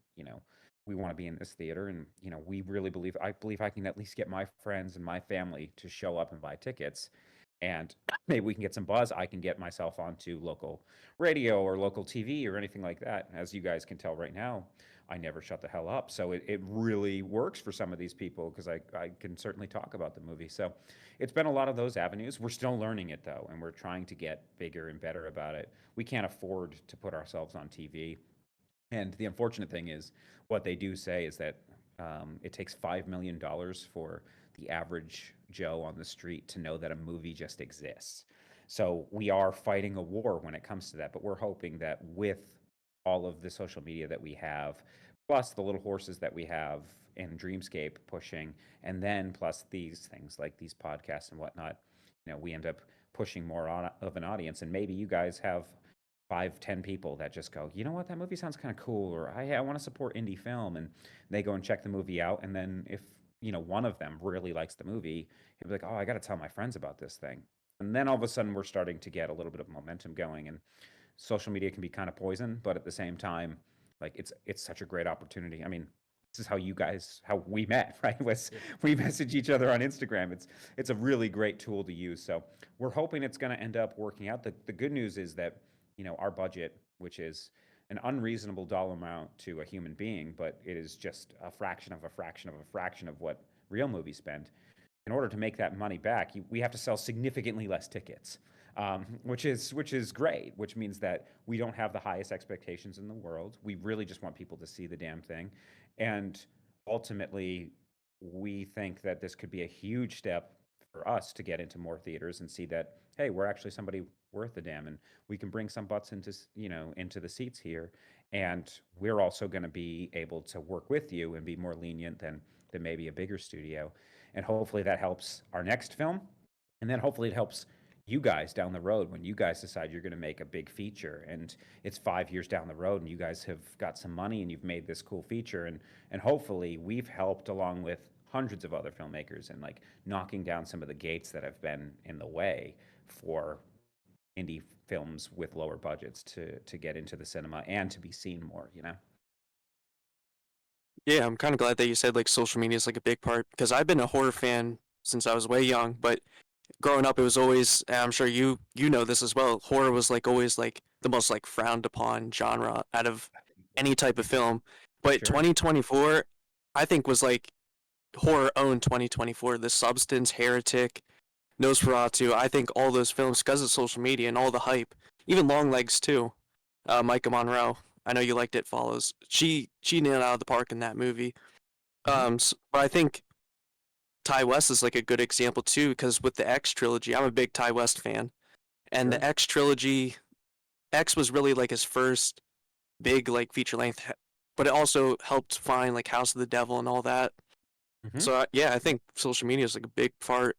we want to be in this theater, and we really believe I can at least get my friends and my family to show up and buy tickets, and maybe we can get some buzz. I can get myself onto local radio or local TV or anything like that. As you guys can tell right now, I never shut the hell up. So it really works for some of these people because I can certainly talk about the movie. So it's been a lot of those avenues. We're still learning it though, and we're trying to get bigger and better about it. We can't afford to put ourselves on TV. And the unfortunate thing is, what they do say is that it takes $5 million for the average Joe on the street to know that a movie just exists. So we are fighting a war when it comes to that, but we're hoping that with all of the social media that we have, plus the little horses that we have in Dreamscape pushing, and then plus these things like these podcasts and whatnot, we end up pushing more of an audience. And maybe you guys have 5, 10 people that just go, you know what, that movie sounds kind of cool, or I want to support indie film, and they go and check the movie out, and then if one of them really likes the movie, he'll be like, oh, I got to tell my friends about this thing, and then all of a sudden we're starting to get a little bit of momentum going. And social media can be kind of poison, but at the same time, like it's such a great opportunity. I mean, this is how we met, right? Was Yeah. we message each other on Instagram. It's a really great tool to use. So we're hoping it's going to end up working out. The good news is that our budget, which is an unreasonable dollar amount to a human being, but it is just a fraction of a fraction of a fraction of what real movies spend. In order to make that money back, we have to sell significantly less tickets, which is great. Which means that we don't have the highest expectations in the world. We really just want people to see the damn thing, and ultimately, we think that this could be a huge step for us to get into more theaters and see that, hey, we're actually somebody worth the damn, and we can bring some butts into the seats here, and we're also going to be able to work with you and be more lenient than maybe a bigger studio. And hopefully that helps our next film, and then hopefully it helps you guys down the road when you guys decide you're going to make a big feature and it's 5 years down the road and you guys have got some money and you've made this cool feature and hopefully we've helped along with hundreds of other filmmakers and like knocking down some of the gates that have been in the way for indie films with lower budgets to get into the cinema and to be seen more, you know. Yeah, I'm kind of glad that you said like social media is like a big part because I've been a horror fan since I was way young, but growing up it was always, and I'm sure you know this as well, horror was like always like the most like frowned upon genre out of any type of film. But Sure. 2024 I think was like horror owned 2024. The Substance, Heretic, Nosferatu, I think all those films because of social media and all the hype, even Longlegs too. Micah Monroe, I know you liked It Follows. She nailed it out of the park in that movie. Hmm. But I think Ty West is like a good example too because with the X trilogy, I'm a big Ty West fan, and the Sure. X trilogy, X was really like his first big like feature length, but it also helped find like House of the Devil and all that. Hmm. So yeah, I think social media is like a big part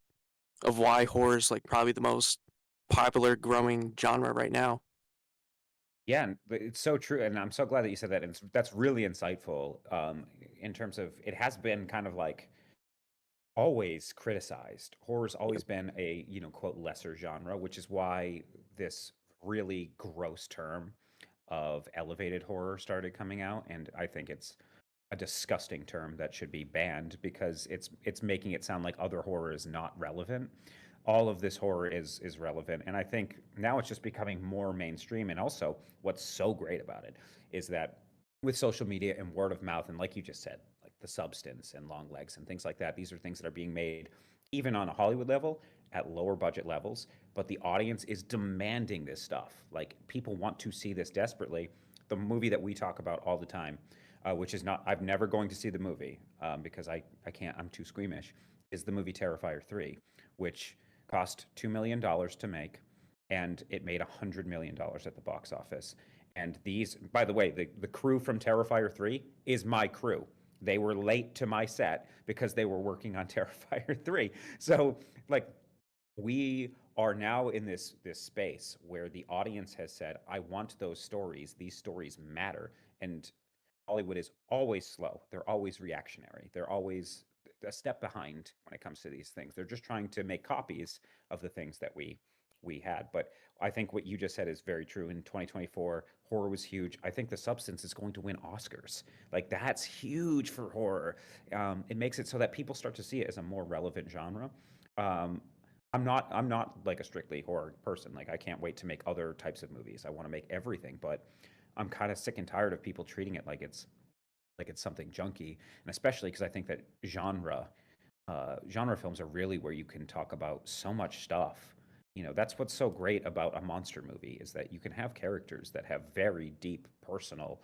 of why horror is like probably the most popular growing genre right now. Yeah, and it's so true, and I'm so glad that you said that. And that's really insightful. In terms of it has been kind of like always criticized. Horror's always Yep. been a, quote, lesser genre, which is why this really gross term of elevated horror started coming out. And I think it's a disgusting term that should be banned because it's making it sound like other horror is not relevant. All of this horror is relevant, and I think now it's just becoming more mainstream. And also, what's so great about it is that with social media and word of mouth, and like you just said, like The Substance and Long Legs and things like that, these are things that are being made even on a Hollywood level at lower budget levels, but the audience is demanding this stuff. Like people want to see this desperately. The movie that we talk about all the time, which is not, I've never going to see the movie because I can't, I'm too squeamish, is the movie Terrifier 3, which cost $2 million to make, and it made $100 million at the box office. And these, by the way, the crew from Terrifier 3 is my crew. They were late to my set because they were working on Terrifier 3. So, like, we are now in this space where the audience has said, I want those stories. These stories matter. And Hollywood is always slow. They're always reactionary. They're always a step behind when it comes to these things. They're just trying to make copies of the things that we had. But I think what you just said is very true. In 2024, horror was huge. I think The Substance is going to win Oscars. Like that's huge for horror. It makes it so that people start to see it as a more relevant genre. Um, I'm not like a strictly horror person. Like I can't wait to make other types of movies. I want to make everything, but I'm kind of sick and tired of people treating it like it's something junky, and especially because I think that genre films are really where you can talk about so much stuff. That's what's so great about a monster movie is that you can have characters that have very deep personal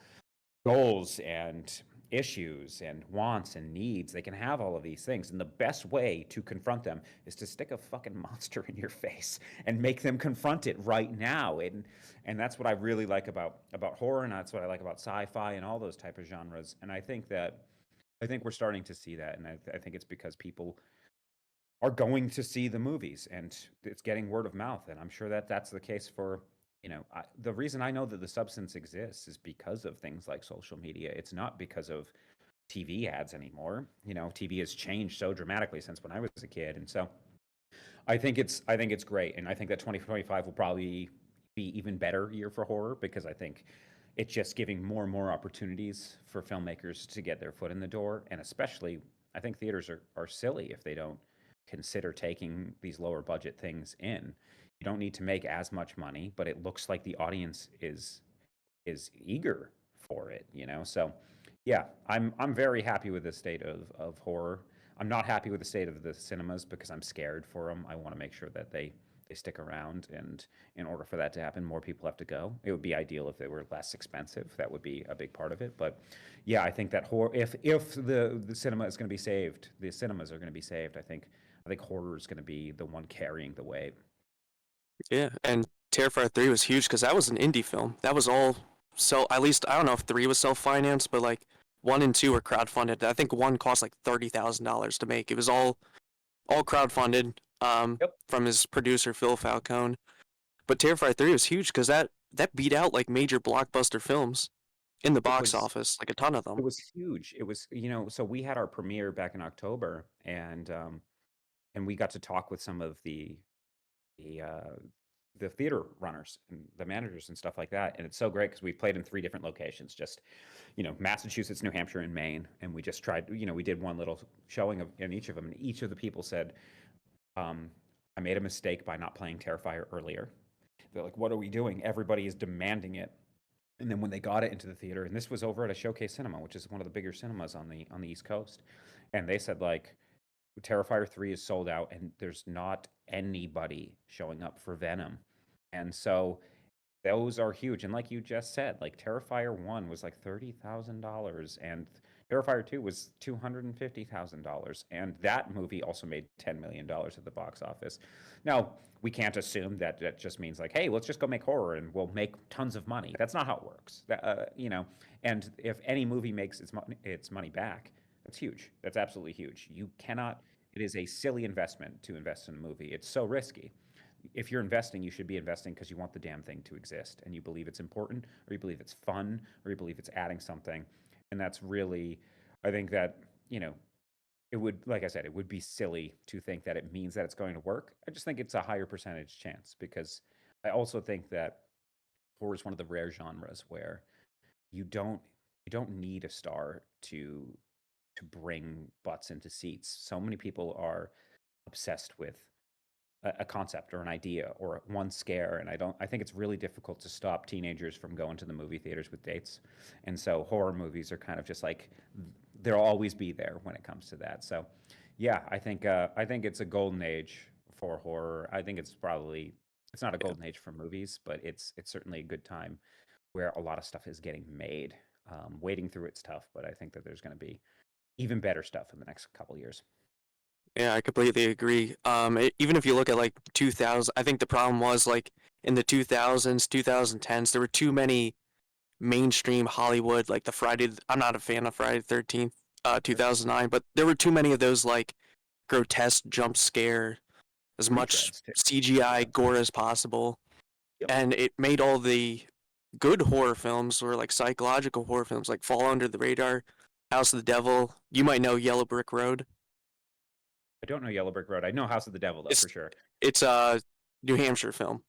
goals and issues and wants and needs. They can have all of these things. And the best way to confront them is to stick a fucking monster in your face and make them confront it right now. And that's what I really like about horror, and that's what I like about sci-fi and all those type of genres. And I think we're starting to see that, and I think it's because people are going to see the movies and it's getting word of mouth. And I'm sure that that's the case for, the reason I know that The Substance exists is because of things like social media. It's not because of TV ads anymore. TV has changed so dramatically since when I was a kid. And so I think it's great. And I think that 2025 will probably be even better year for horror because I think it's just giving more and more opportunities for filmmakers to get their foot in the door. And especially, I think theaters are silly if they don't consider taking these lower budget things in. You don't need to make as much money, but it looks like the audience is eager for it. So yeah, I'm very happy with the state of horror. I'm not happy with the state of the cinemas because I'm scared for them. I want to make sure that they stick around, and in order for that to happen, more people have to go. It would be ideal if they were less expensive. That would be a big part of it. But yeah, I think that horror, if the cinema is going to be saved, the cinemas are going to be saved. I think horror is going to be the one carrying the weight. Yeah, and Terrifier 3 was huge because that was an indie film. That was all so at least I don't know if 3 was self-financed, but like 1 and 2 were crowdfunded. I think 1 cost like $30,000 to make. It was all crowdfunded. Yep. from his producer Phil Falcone. But Terrifier 3 was huge because that beat out like major blockbuster films in the It box was office, like a ton of it them. was huge. It was, so we had our premiere back in October, and we got to talk with some of the uh, the theater runners and the managers and stuff like that. And it's so great because we played in 3 different locations, just Massachusetts, New Hampshire, and Maine. And we just tried, we did one little showing in each of them, and each of the people said, um, "I made a mistake by not playing Terrifier earlier." They're like, "What are we doing? Everybody is demanding it." And then when they got it into the theater, and this was over at a Showcase Cinema, which is one of the bigger cinemas on the East Coast, and they said like, Terrifier 3 is sold out and there's not anybody showing up for Venom. And so those are huge. And like you just said, like Terrifier 1 was like $30,000 and Terrifier 2 was $250,000. And that movie also made $10 million at the box office. Now, we can't assume that that just means like, hey, let's just go make horror and we'll make tons of money. That's not how it works. And if any movie makes its money back, that's huge. That's absolutely huge. You cannot, it is a silly investment to invest in a movie. It's so risky. If you're investing, you should be investing because you want the damn thing to exist and you believe it's important or you believe it's fun or you believe it's adding something. And that's really, I think that, it would, like I said, it would be silly to think that it means that it's going to work. I just think it's a higher percentage chance because I also think that horror is one of the rare genres where you don't you don't need a star to bring butts into seats. So many people are obsessed with a concept or an idea or one scare, and I think it's really difficult to stop teenagers from going to the movie theaters with dates. And so horror movies are kind of just like they'll always be there when it comes to that. So yeah, I think it's a golden age for horror. I think it's not a Yeah. golden age for movies, but it's certainly a good time where a lot of stuff is getting made. Wading through it's tough, but I think that there's going to be even better stuff in the next couple years. Yeah, I completely agree. Even if you look at like 2000, I think the problem was like in the 2000s, 2010s, there were too many mainstream Hollywood, like the I'm not a fan of Friday the 13th, Sure. 2009, but there were too many of those like grotesque jump scare, as much Retreads too. CGI Yeah. gore as possible. Yep. And it made all the good horror films or like psychological horror films like fall under the radar. House of the Devil, you might know Yellow Brick Road. I don't know Yellow Brick Road. I know House of the Devil though It's for sure. it's a New Hampshire film.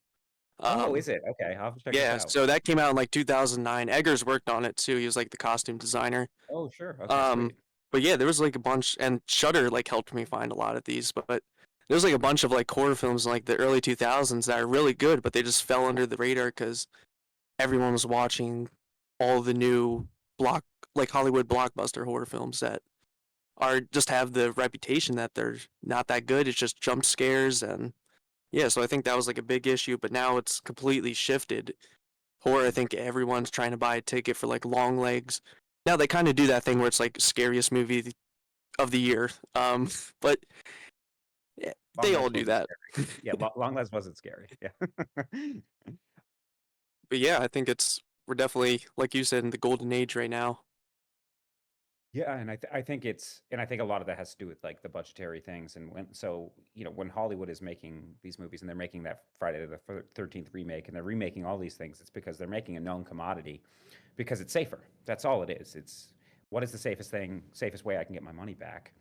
Oh, Um, is it? Okay, I'll have to check this yeah, out. so that came out in like 2009. Eggers worked on it too. He was like the costume designer. Oh, sure. Okay, Um, sweet. but yeah, there was like a bunch, and Shudder like helped me find a lot of these. But there was like a bunch of like horror films in like the early 2000s that are really good, but they just fell under the radar because everyone was watching all the new block like Hollywood blockbuster horror films that are just have the reputation that they're not that good. It's just jump scares and yeah, so I think that was like a big issue, but now it's completely shifted. Horror, I Mhm. think everyone's trying to buy a ticket for like Long Legs. Now they kind of do that thing where it's like scariest movie of the year. But yeah, Long they all Legs do wasn't that. scary. Yeah, Long Legs wasn't scary. Yeah. But yeah, I think we're definitely like you said in the golden age right now. Yeah, and I think a lot of that has to do with like the budgetary things and when Hollywood is making these movies and they're making that Friday the 13th remake and they're remaking all these things, it's because they're making a known commodity because it's safer. That's all it is. It's what is the safest way I can get my money back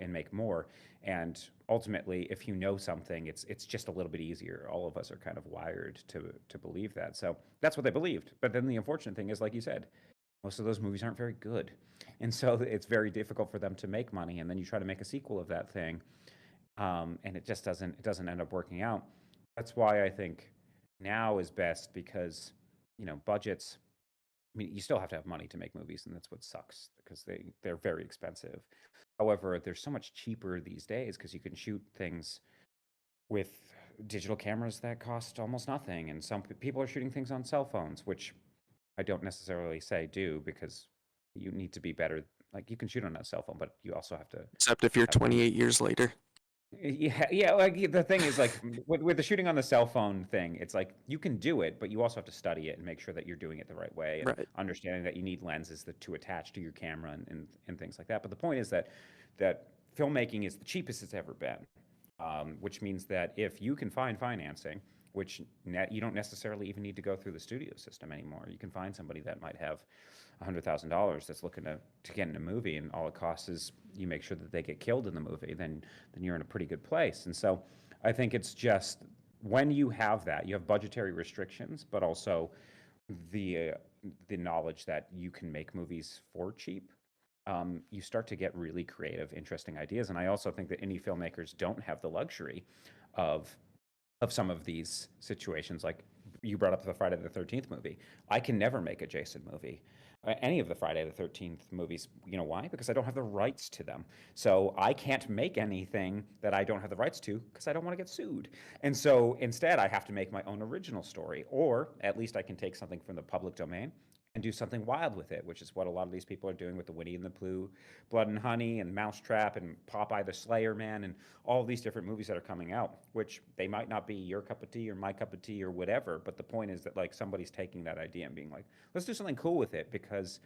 and make more. And ultimately, if you know something, it's just a little bit easier. All of us are kind of wired to believe that. So that's what they believed. But then the unfortunate thing is, like you said, most of those movies aren't very good. And so it's very difficult for them to make money. And then you try to make a sequel of that thing, and it doesn't end up working out. That's why I think now is best because budgets. I mean, you still have to have money to make movies, and that's what sucks because they're very expensive. However, they're so much cheaper these days because you can shoot things with digital cameras that cost almost nothing, and some people are shooting things on cell phones, which I don't necessarily say do because you need to be better. Like you can shoot on a cell phone, but you also have to Except if you're have 28 years later. yeah, yeah. Like the thing is, like with the shooting on the cell phone thing, it's like you can do it, but you also have to study it and make sure that you're doing it the right way, and Right. understanding that you need lenses to attach to your camera and things like that. But the point is that filmmaking is the cheapest it's ever been, which means that if you can find financing, which you don't necessarily even need to go through the studio system anymore. You can find somebody that might have $100,000 that's looking to get in a movie, and all it costs is you make sure that they get killed in the movie. Then you're in a pretty good place. And so I think it's just when you have that, you have budgetary restrictions, but also the the knowledge that you can make movies for cheap. You start to get really creative, interesting ideas. And I also think that indie filmmakers don't have the luxury of some of these situations. Like you brought up the Friday the 13th movie. I can never make a Jason movie. Any of the Friday the 13th movies. You know why? Because I don't have the rights to them. So I can't make anything that I don't have the rights to because I don't want to get sued. And so instead, I have to make my own original story, or at least I can take something from the public domain and do something wild with it, which is what a lot of these people are doing with the Winnie and the Pooh, Blood and Honey, and Mousetrap, and Popeye the Slayer Man, and all these different movies that are coming out, which they might not be your cup of tea or my cup of tea or whatever. But the point is that like somebody's taking that idea and being like, let's do something cool with it because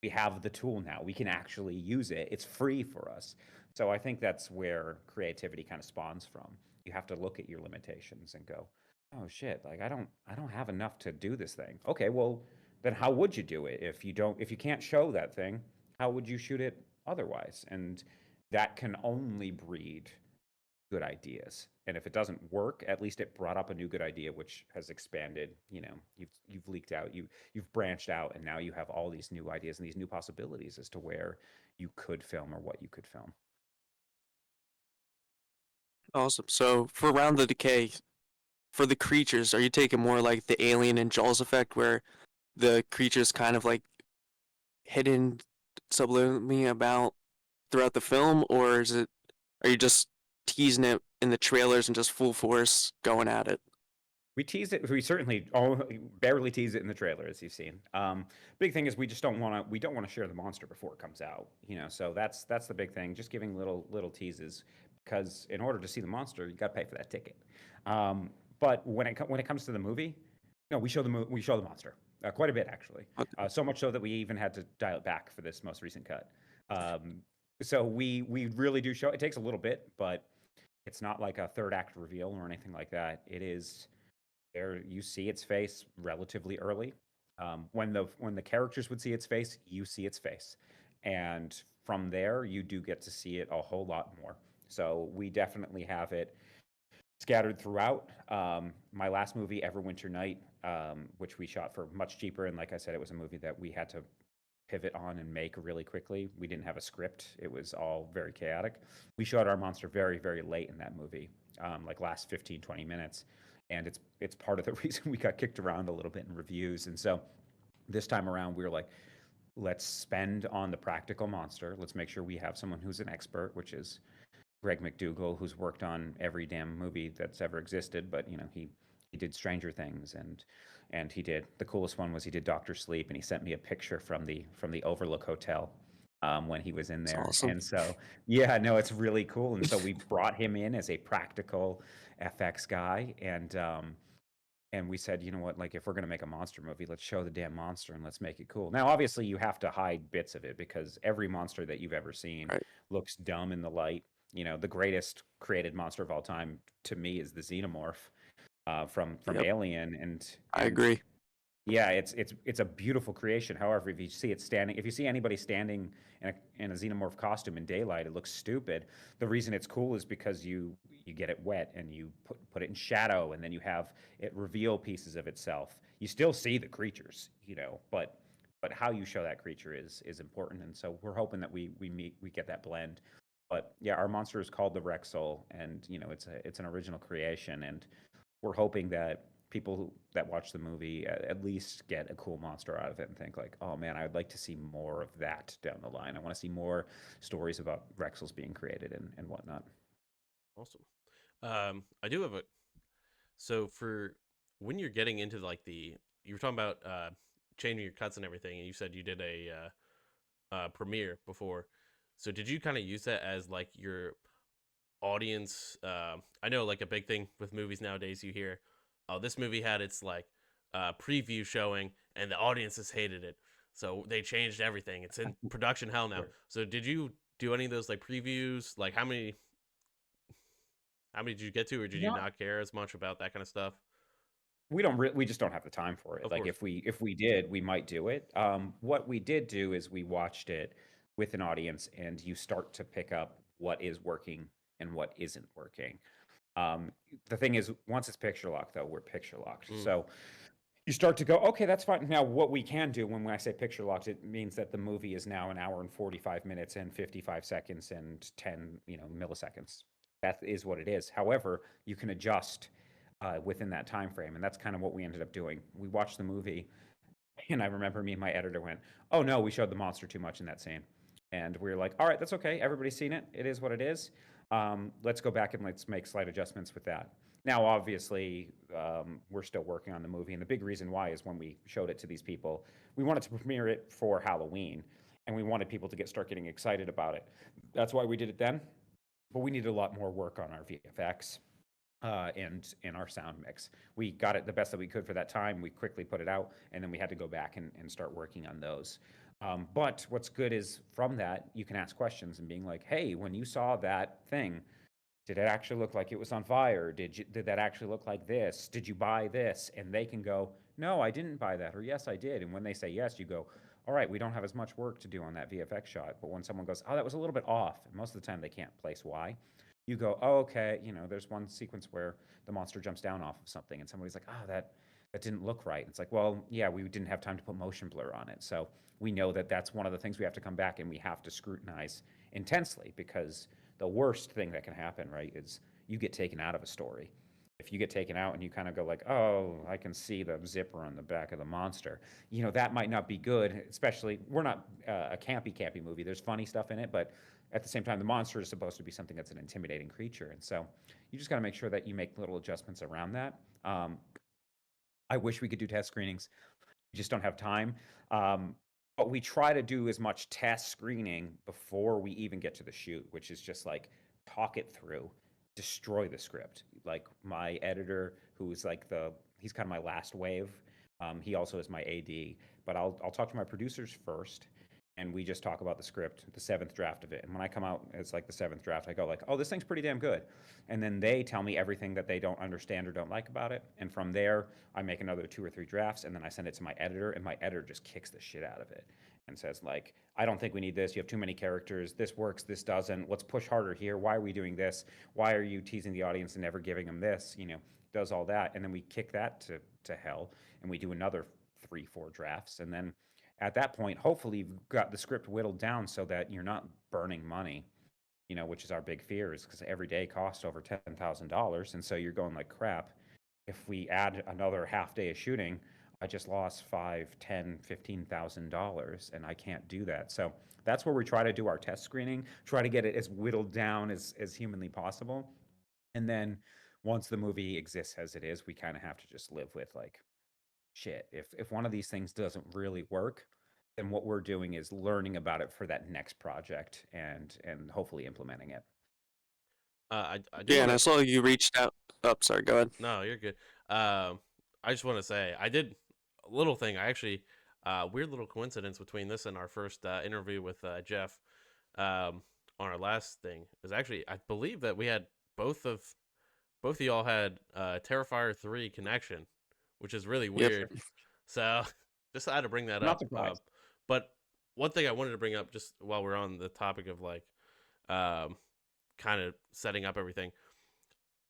we have the tool now. We can actually use it. It's free for us. So I think that's where creativity kind of spawns from. You have to look at your limitations and go, oh shit, like I don't have enough to do this thing. Okay, well, then how would you do it if you can't show that thing? How would you shoot it otherwise? And that can only breed good ideas. And if it doesn't work, at least it brought up a new good idea, which has expanded. You've leaked out, you've branched out, and now you have all these new ideas and these new possibilities as to where you could film or what you could film. Awesome. So for Round the Decay, for the creatures, are you taking more like the Alien and Jaws effect, where the creatures kind of like hidden subliminally about throughout the film, or are you just teasing it in the trailers and just full force going at it? We tease it. We certainly barely tease it in the trailer, as you've seen. Big thing is we just don't want to. We don't want to share the monster before it comes out. So that's the big thing. Just giving little teases, because in order to see the monster, you got to pay for that ticket. But when it comes to the movie, no, we show the monster quite a bit actually. Okay. So much so that we even had to dial it back for this most recent cut. So we really do show. It takes a little bit, but it's not like a third act reveal or anything like that. It is there. You see its face relatively early. When the characters would see its face, you see its face, and from there you do get to see it a whole lot more. So we definitely have it scattered throughout. My last movie, Everwinter Night, which we shot for much cheaper, and like I said, it was a movie that we had to pivot on and make really quickly. We didn't have a script. It was all very chaotic. We shot our monster very, very late in that movie, like last 15, 20 minutes. And it's part of the reason we got kicked around a little bit in reviews. And so this time around, we were like, let's spend on the practical monster. Let's make sure we have someone who's an expert, which is Greg McDougall, who's worked on every damn movie that's ever existed. But he did Stranger Things, and he did the coolest one was he did Doctor Sleep, and he sent me a picture from the Overlook Hotel when he was in It's there. awesome. And so yeah, no, it's really cool. And so we brought him in as a practical FX guy, and we said, you know what, like if we're gonna make a monster movie, let's show the damn monster and let's make it cool. Now, obviously, you have to hide bits of it because every monster that you've ever seen Right. looks dumb in the light. The greatest created monster of all time to me is the xenomorph from Yep. Alien, and I and agree. yeah, it's a beautiful creation. However, if you see anybody standing in a xenomorph costume in daylight, it looks stupid. The reason it's cool is because you get it wet and you put it in shadow, and then you have it reveal pieces of itself. You still see the creatures, but how you show that creature is important. And so we're hoping that we get that blend. But yeah, our monster is called the Rexel, and it's an original creation, and we're hoping that people that watch the movie at least get a cool monster out of it and think like, oh man, I would like to see more of that down the line. I want to see more stories about Rexels being created and whatnot. Awesome. I do have a so for when you're getting into like you were talking about changing your cuts and everything, and you said you did a premiere before. So did you kind of use that as like your audience? I know like a big thing with movies nowadays, you hear, oh, this movie had its like preview showing and the audiences hated it, so they changed everything. It's in production hell now. Sure. So did you do any of those like previews? Like how many? How many did you get to, or did you Not not care as much about that kind of stuff? we just don't have the time for it. Of Like course. if we did, we might do it. What we did do is we watched it with an audience, and you start to pick up what is working and what isn't working. Um, the thing is, once it's picture locked, though, we're picture locked. Mm. So you start to go, okay, that's fine. Now, what we can do when I say picture locked, it means that the movie is now an hour and 45 minutes and 55 seconds and 10, milliseconds. That is what it is. However, you can adjust within that time frame, and that's kind of what we ended up doing. We watched the movie, and I remember me and my editor went, "Oh no, we showed the monster too much in that scene," and we were like, "All right, that's okay. Everybody's seen it. It is what it is. Let's go back and let's make slight adjustments with that." Now, obviously, we're still working on the movie, and the big reason why is when we showed it to these people, we wanted to premiere it for Halloween, and we wanted people to start getting excited about it. That's why we did it then. But we needed a lot more work on our VFX and in our sound mix. We got it the best that we could for that time. We quickly put it out, and then we had to go back and start working on those. But what's good is from that, you can ask questions and being like, hey, when you saw that thing, did it actually look like it was on fire? Did that actually look like this? Did you buy this? And they can go, no, I didn't buy that, or yes, I did. And when they say yes, you go, all right, we don't have as much work to do on that VFX shot. But when someone goes, oh, that was a little bit off, and most of the time they can't place why, you go, oh, okay, there's one sequence where the monster jumps down off of something, and somebody's like, oh, that didn't look right. It's like, well, yeah, we didn't have time to put motion blur on it. So we know that that's one of the things we have to come back and we have to scrutinize intensely, because the worst thing that can happen, right, is you get taken out of a story. If you get taken out and you kind of go like, oh, I can see the zipper on the back of the monster, that might not be good. Especially, we're not a campy movie. There's funny stuff in it, but at the same time, the monster is supposed to be something that's an intimidating creature, and so you just got to make sure that you make little adjustments around that. I wish we could do test screenings. We just don't have time. But we try to do as much test screening before we even get to the shoot, which is just like talk it through, destroy the script. Like my editor, who's like he's kind of my last wave. He also is my AD, but I'll talk to my producers first, and we just talk about the script, the seventh draft of it. And when I come out, it's like the seventh draft. I go like, oh, this thing's pretty damn good. And then they tell me everything that they don't understand or don't like about it. And from there, I make another 2 or 3 drafts, and then I send it to my editor, and my editor just kicks the shit out of it and says like, I don't think we need this. You have too many characters. This works. This doesn't. Let's push harder here. Why are we doing this? Why are you teasing the audience and never giving them this? Does all that. And then we kick that to hell, and we do another 3, 4 drafts. And then at that point, hopefully you've got the script whittled down so that you're not burning money, which is our big fear, is because every day costs over $10,000. And so you're going like, crap, if we add another half day of shooting, I just lost $5, $10, $15,000, and I can't do that. So that's where we try to do our test screening, try to get it as whittled down as humanly possible. And then once the movie exists as it is, we kind of have to just live with like, shit, if one of these things doesn't really work, then what we're doing is learning about it for that next project and hopefully implementing it. I do Yeah, want and I to. saw you reached out. Oh, sorry. Go ahead. No, you're good. I just want to say I did a little thing. I actually weird little coincidence between this and our first interview with Jeff on our last thing is actually I believe that we had both of y'all had Terrifier 3 connection, which is really Yep. weird. So just had to bring that I'm not up. surprised. But one thing I wanted to bring up just while we're on the topic of like kind of setting up everything,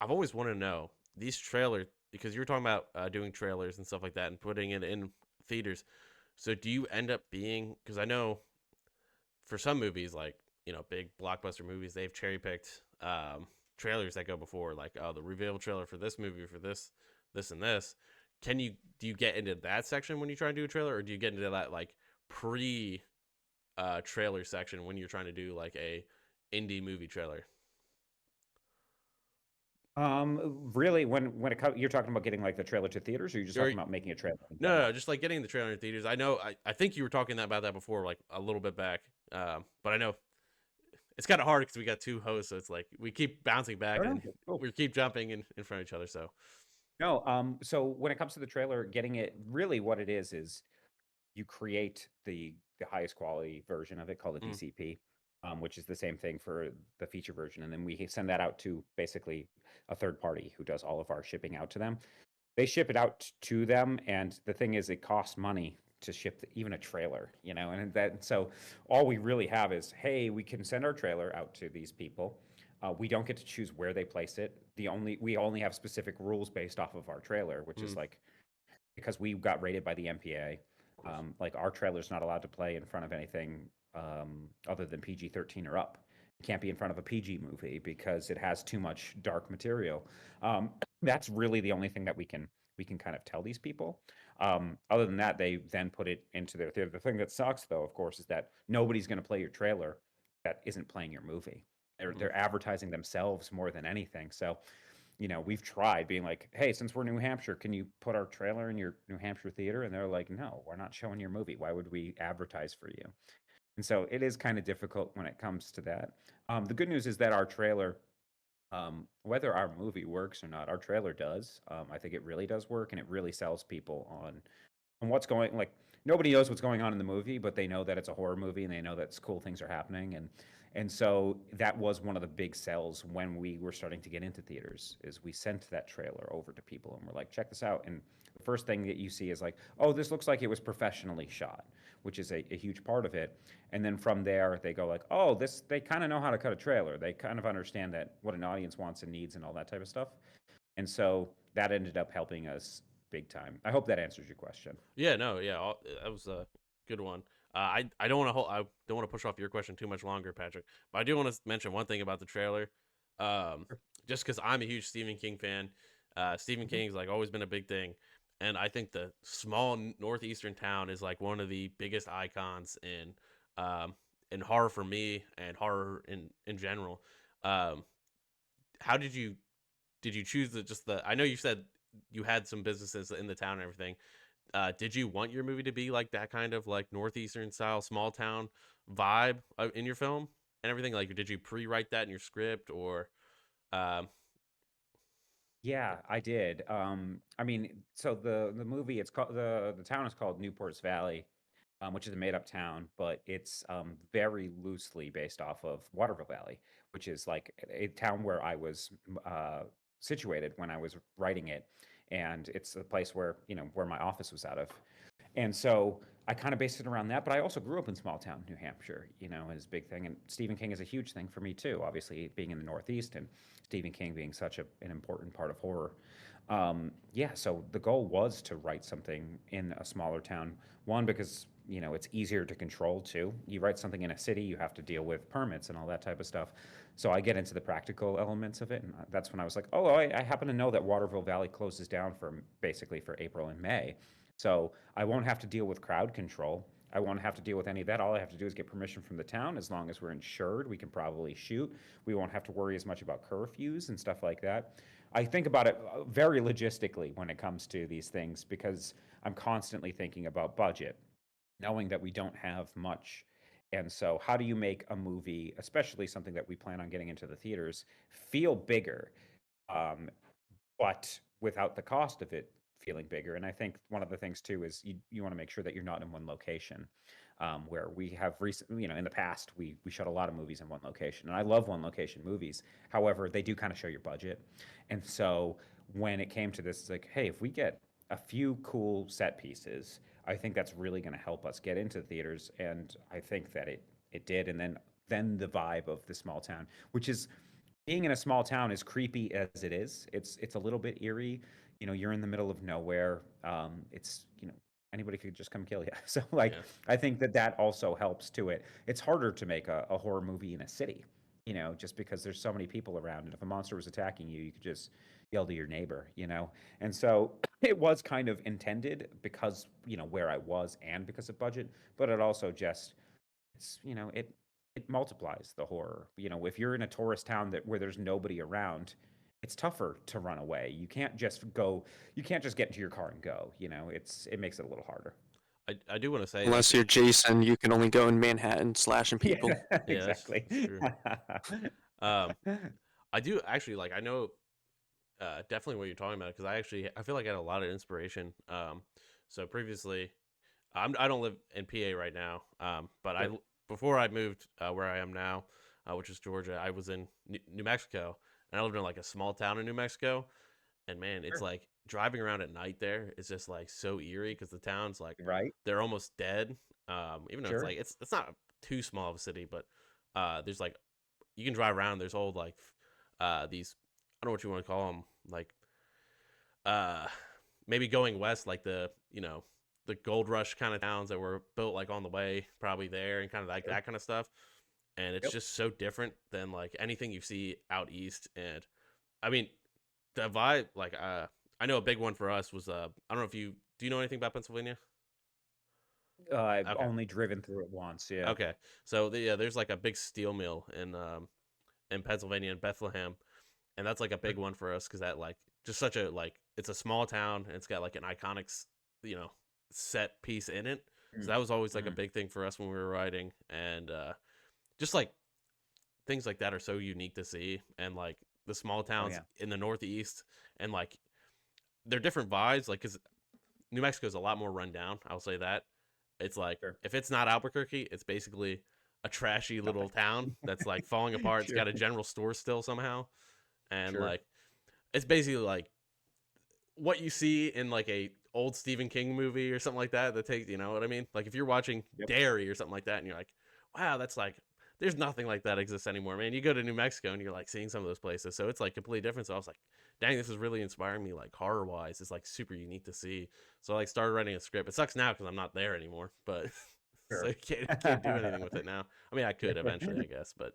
I've always wanted to know these trailers because you were talking about doing trailers and stuff like that and putting it in theaters. So do you end up being, because I know for some movies like big blockbuster movies, they've cherry picked trailers that go before, like the reveal trailer for this movie for this and this. Do you get into that section when you try to do a trailer, or do you get into that like pre trailer section when you're trying to do like a indie movie trailer? Really, when it comes, you're talking about getting like the trailer to theaters, or you're just talking about making a trailer in No, general? just like getting the trailer in theaters. I know, I think you were talking about that before, like a little bit back. But I know it's kind of hard because we got 2 hosts, so it's like we keep bouncing back Oh, and no, cool. we keep jumping in front of each other. So No, so when it comes to the trailer, getting it, really what it is you create the highest quality version of it called a mm, DCP. which is the same thing for the feature version. And then we send that out to basically a third party who does all of our shipping out to them. They ship it out to them, and the thing is, it costs money to ship even a trailer, and that so all we really have is, hey, we can send our trailer out to these people. We don't get to choose where they place it. We only have specific rules based off of our trailer, which is like, because we got rated by the MPA. Like, our trailer's not allowed to play in front of anything other than PG-13 or up. It can't be in front of a PG movie because it has too much dark material. That's really the only thing that we can kind of tell these people. Other than that, they then put it into their theater. The thing that sucks, though, of course, is that nobody's going to play your trailer that isn't playing your movie. They're advertising themselves more than anything. So, we've tried being like, hey, since we're New Hampshire, can you put our trailer in your New Hampshire theater? And they're like, no, we're not showing your movie. Why would we advertise for you? And so it is kind of difficult when it comes to that. The good news is that our trailer, whether our movie works or not, our trailer does. I think it really does work, and it really sells people on what's going. Like, nobody knows what's going on in the movie, but they know that it's a horror movie, and they know that cool things are happening, and so that was one of the big sells when we were starting to get into theaters. Is we sent that trailer over to people, and we're like, check this out. And the first thing that you see is like, oh, this looks like it was professionally shot, which is a huge part of it. And then from there, they go like, oh, they kind of know how to cut a trailer. They kind of understand that what an audience wants and needs and all that type of stuff. And so that ended up helping us big time. I hope that answers your question. Yeah, no, yeah, that was a good one. I don't want to I don't want to push off your question too much longer, Patrick. But I do want to mention one thing about the trailer, just because I'm a huge Stephen King fan. Stephen King's like always been a big thing, and I think the small northeastern town is like one of the biggest icons in horror for me and horror in general. How did you choose the? I know you said you had some businesses in the town and everything. Did you want your movie to be like that kind of like northeastern style small town vibe in your film and everything? Like, did you pre-write that in your script, or um Yeah, I did. I mean, so the movie, it's called, the town is called Newport's Valley, which is a made up town, but it's very loosely based off of Waterville Valley, which is like a town where I was situated when I was writing it, and it's a place where where my office was out of. And so I kind of based it around that, but I also grew up in small town New Hampshire, is a big thing. And Stephen King is a huge thing for me too, obviously being in the Northeast and Stephen King being such an important part of horror. Yeah, so the goal was to write something in a smaller town. One, because it's easier to control. Two, you write something in a city, you have to deal with permits and all that type of stuff. So I get into the practical elements of it, and that's when I was like, oh, I happen to know that Waterville Valley closes down for basically for April and May. So I won't have to deal with crowd control. I won't have to deal with any of that. All I have to do is get permission from the town. As long as we're insured, we can probably shoot. We won't have to worry as much about curfews and stuff like that. I think about it very logistically when it comes to these things, because I'm constantly thinking about budget, knowing that we don't have much. And so, how do you make a movie, especially something that we plan on getting into the theaters, feel bigger? Um, but without the cost of it feeling bigger. And I think one of the things too is you want to make sure that you're not in one location. Where we have recently, in the past, we shot a lot of movies in one location, and I love one location movies. However, they do kind of show your budget, and so when it came to this, it's like, hey, if we get a few cool set pieces, I think that's really going to help us get into theaters, and I think that it did. And then the vibe of the small town, which is, being in a small town, as creepy as it is, it's a little bit eerie. You're in the middle of nowhere. It's anybody could just come kill you. So like, yeah. I think that also helps to it. It's harder to make a horror movie in a city, just because there's so many people around, and if a monster was attacking you, you could just yell to your neighbor. And so it was kind of intended because where I was, and because of budget, but it also just, it multiplies the horror. If you're in a tourist town where there's nobody around, it's tougher to run away. You can't just get into your car and go. It makes it a little harder. I do want to say, like, Unless you're Jason, you can only go in Manhattan slashing people. Yeah, yeah, exactly. that's true. um I do actually, like, I know definitely what you're talking about, because I feel like I had a lot of inspiration. So previously, I don't live in PA right now, but Sure. before I moved where I am now, which is Georgia, I was in New Mexico, and I lived in like a small town in New Mexico. And man, it's Sure. like driving around at night there is just like so eerie because the town's like Right? they're almost dead. Even though it's Sure. like it's not too small of a city, but there's like you can drive around. There's old like these I don't know what you want to call them, like uh maybe going west, like the gold rush kind of towns that were built like on the way, probably there, and kind of like Sure. that kind of stuff. And it's Yep. just so different than like anything you see out east. And I mean, the vibe, like I know a big one for us was I don't know if you do you know anything about Pennsylvania? I've Okay. only driven through it once. Yeah. Okay. So yeah, there's like a big steel mill in Pennsylvania in Bethlehem, and that's like a Sure. big one for us because that like just such a like it's a small town and it's got like an iconic you know set piece in it. So Mm, that was always like a mm. big thing for us when we were writing, and just like things like that are so unique to see, and like the small Oh towns yeah. in the Northeast, and like they're different vibes. Like, cause New Mexico is a lot more run down. I'll say that. It's like Sure. if it's not Albuquerque, it's basically a trashy Nothing. little town that's like falling apart. It's Sure. got a general store still somehow, and Sure. like it's basically like what you see in like a old Stephen King movie or something like that. That takes, you know what I mean? Like if you're watching Yep. Dairy or something like that, and you're like, wow, that's like there's nothing like that exists anymore, man. You go to New Mexico and you're like seeing some of those places, so it's like completely different. So I was like, dang, this is really inspiring me, like horror wise. It's like super unique to see. So I like started writing a script. It sucks now because I'm not there anymore, but so Sure. you can't do anything with it now. I mean, I could eventually, I guess, but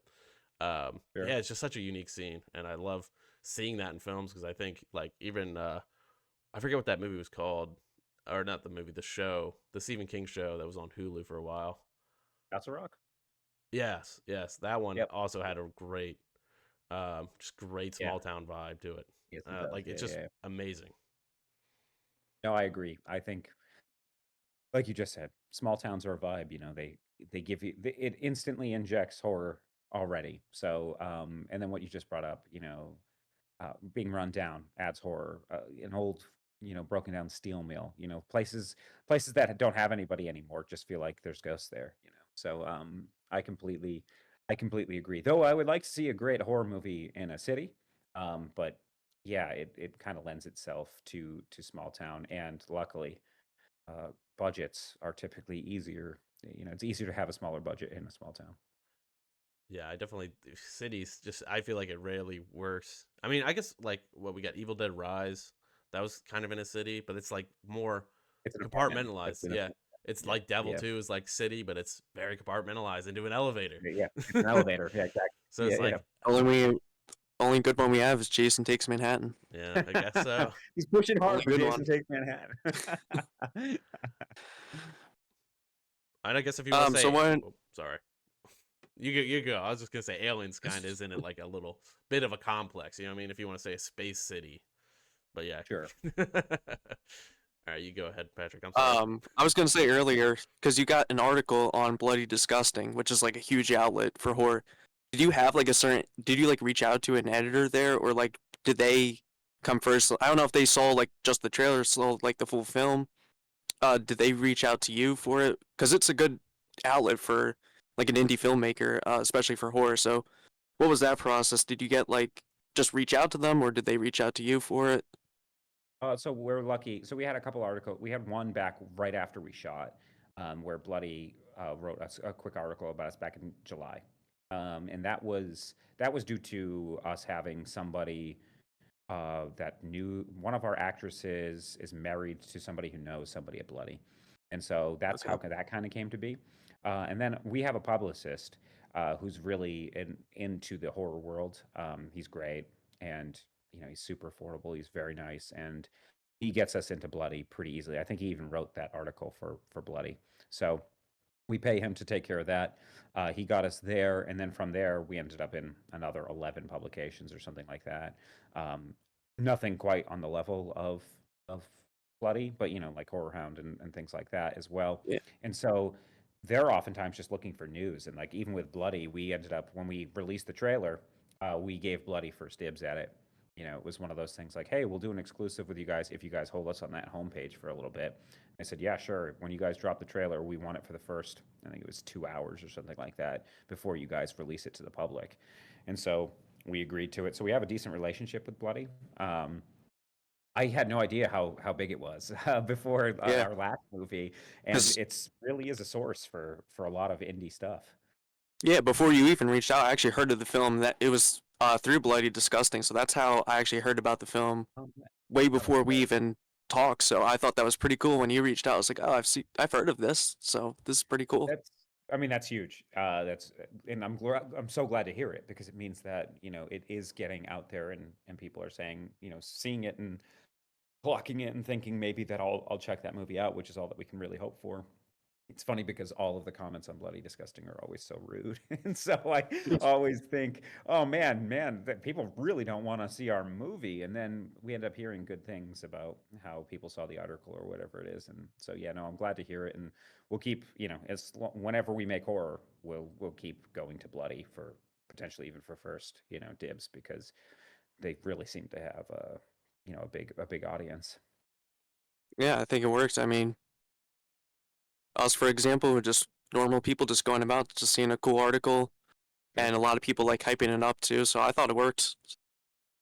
Sure. yeah, it's just such a unique scene, and I love seeing that in films because I think like even I forget what that movie was called, or not the movie, the show, the Stephen King show that was on Hulu for a while. That's a rock. Yes, yes, that one Yep. also had a great, just great Yeah. small town vibe to it. Yes, it does. Like Yeah. it's just Yeah. amazing. No, I agree. I think, like you just said, small towns are a vibe. They give you it instantly injects horror already. So, and then what you just brought up, being run down adds horror. An old, broken down steel mill. Places that don't have anybody anymore just feel like there's ghosts there. So, I completely agree. Though I would like to see a great horror movie in a city, but yeah, it kind of lends itself to small town, and luckily, uh, budgets are typically easier. It's easier to have a smaller budget in a small town. Yeah, I definitely cities. Just I feel like it rarely works. I mean, I guess like what we got, Evil Dead Rise, that was kind of in a city, but it's like more It's an apartment. It's compartmentalized. an Yeah, it's Yeah, like Devil yeah, 2 is like city, but it's very compartmentalized into an elevator. yeah. It's an elevator. Yeah, exactly. So Yeah, it's yeah. like, Only good one we have is Jason Takes Manhattan. yeah, I guess so. He's pushing hard Only for good Jason one. Takes Manhattan. And I guess if you want to So say, when oh, sorry, you go. I was just gonna say Aliens kind of is in it like a little bit of a complex. You know what I mean? If you want to say a space city, but yeah. Sure. All right, you go ahead, Patrick. I'm sorry. I was gonna say earlier because you got an article on Bloody Disgusting, which is like a huge outlet for horror. Did you have like a certain? Did you like reach out to an editor there, or like did they come first? I don't know if they saw like just the trailer, saw like the full film. Did they reach out to you for it? Because it's a good outlet for like an indie filmmaker, especially for horror. So, what was that process? Did you get like just reach out to them, or did they reach out to you for it? So we're lucky. So we had a couple articles. We had one back right after we shot, where Bloody wrote us a quick article about us back in July, and that was due to us having somebody that knew one of our actresses is married to somebody who knows somebody at Bloody, and so that's Okay. how that kind of came to be. And then we have a publicist who's really into the horror world. He's great, and he's super affordable. He's very nice, and he gets us into Bloody pretty easily. I think he even wrote that article for Bloody. So we pay him to take care of that. He got us there, and then from there we ended up in another 11 publications or something like that. Um, Nothing quite on the level of Bloody, but like Horror Hound and things like that as well. Yeah. And so they're oftentimes just looking for news. And like even with Bloody, we ended up when we released the trailer, we gave Bloody first dibs at it. it was one of those things like, hey, we'll do an exclusive with you guys if you guys hold us on that homepage for a little bit. I said, yeah, sure. When you guys drop the trailer, we want it for the first, I think it was 2 hours or something like that before you guys release it to the public. And so we agreed to it. So we have a decent relationship with Bloody. Um, I had no idea how big it was before Yeah, our last movie, and 'cause it's really is a source for a lot of indie stuff. yeah, before you even reached out, I actually heard of the film that it was through Bloody Disgusting. So that's how I actually heard about the film Oh, way that's before we great. even talked. So I thought that was pretty cool when you reached out. I was like, oh, I've heard of this. So this is pretty cool. That's I mean, that's huge. And I'm so glad to hear it because it means that, it is getting out there and people are saying, seeing it and clocking it and thinking maybe that I'll check that movie out, which is all that we can really hope for. It's funny because all of the comments on Bloody Disgusting are always so rude. And so I always think, oh man, that people really don't want to see our movie. And then we end up hearing good things about how people saw the article or whatever it is. And so yeah, no, I'm glad to hear it. And we'll keep, whenever we make horror, we'll keep going to Bloody for potentially even for first, dibs because they really seem to have a big audience. Yeah, I think it works. I mean, us, for example, we're just normal people just going about, just seeing a cool article, Yeah. and a lot of people like hyping it up too. So I thought it worked.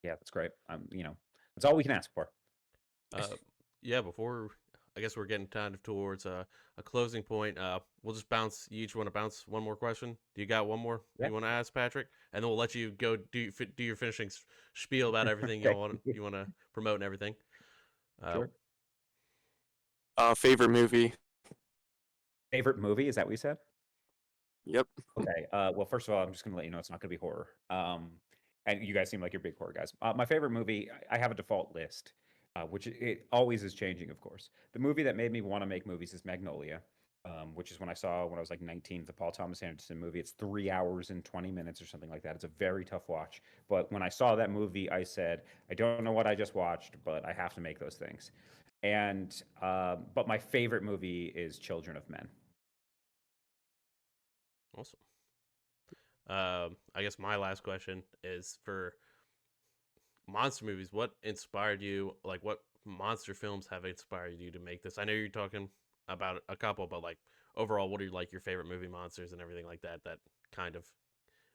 Yeah, that's great. That's all we can ask for. Uh, yeah, before I guess we're getting kind of towards a closing point. We'll just bounce. You each want to bounce one more question? Do you got one more Yeah. you want to ask, Patrick? And then we'll let you go do your finishing spiel about everything Okay. you want to promote and everything. Uh, Sure. Favorite movie? Favorite movie? Is that what you said? Yep. Okay. Well, first of all, I'm just gonna let you know it's not gonna be horror. And you guys seem like you're big horror guys. My favorite movie, I have a default list, which it always is changing, of course. The movie that made me want to make movies is Magnolia, which is when I was like 19, the Paul Thomas Anderson movie. It's 3 hours and 20 minutes or something like that. It's a very tough watch. But when I saw that movie, I said, I don't know what I just watched, but I have to make those things. And but my favorite movie is Children of Men. awesome. I guess my last question is for monster movies. What inspired you? Like, what monster films have inspired you to make this? I know you're talking about a couple, but like overall, what are like your favorite movie monsters and everything like that that kind of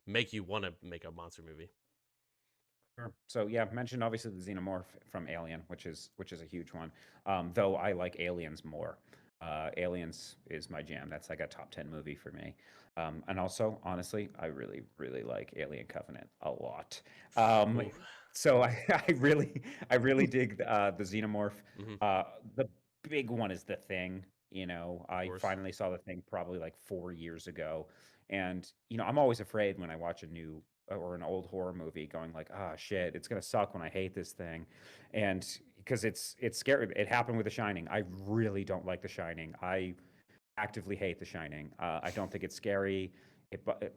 make you want to make a monster movie? Sure. So yeah, I've mentioned obviously the xenomorph from Alien, which is a huge one. Though I like Aliens more. Aliens is my jam. That's like a top 10 movie for me. And also, honestly, I really, really like Alien Covenant a lot. Um, Ooh, so I really dig the xenomorph. of The big one is the Thing. I course. finally saw the Thing probably like 4 years ago, and I'm always afraid when I watch a new or an old horror movie going like, ah, shit, it's gonna suck when I hate this thing, and because it's scary. It happened with The Shining. I really don't like The Shining. I actively hate The Shining. I don't think it's scary.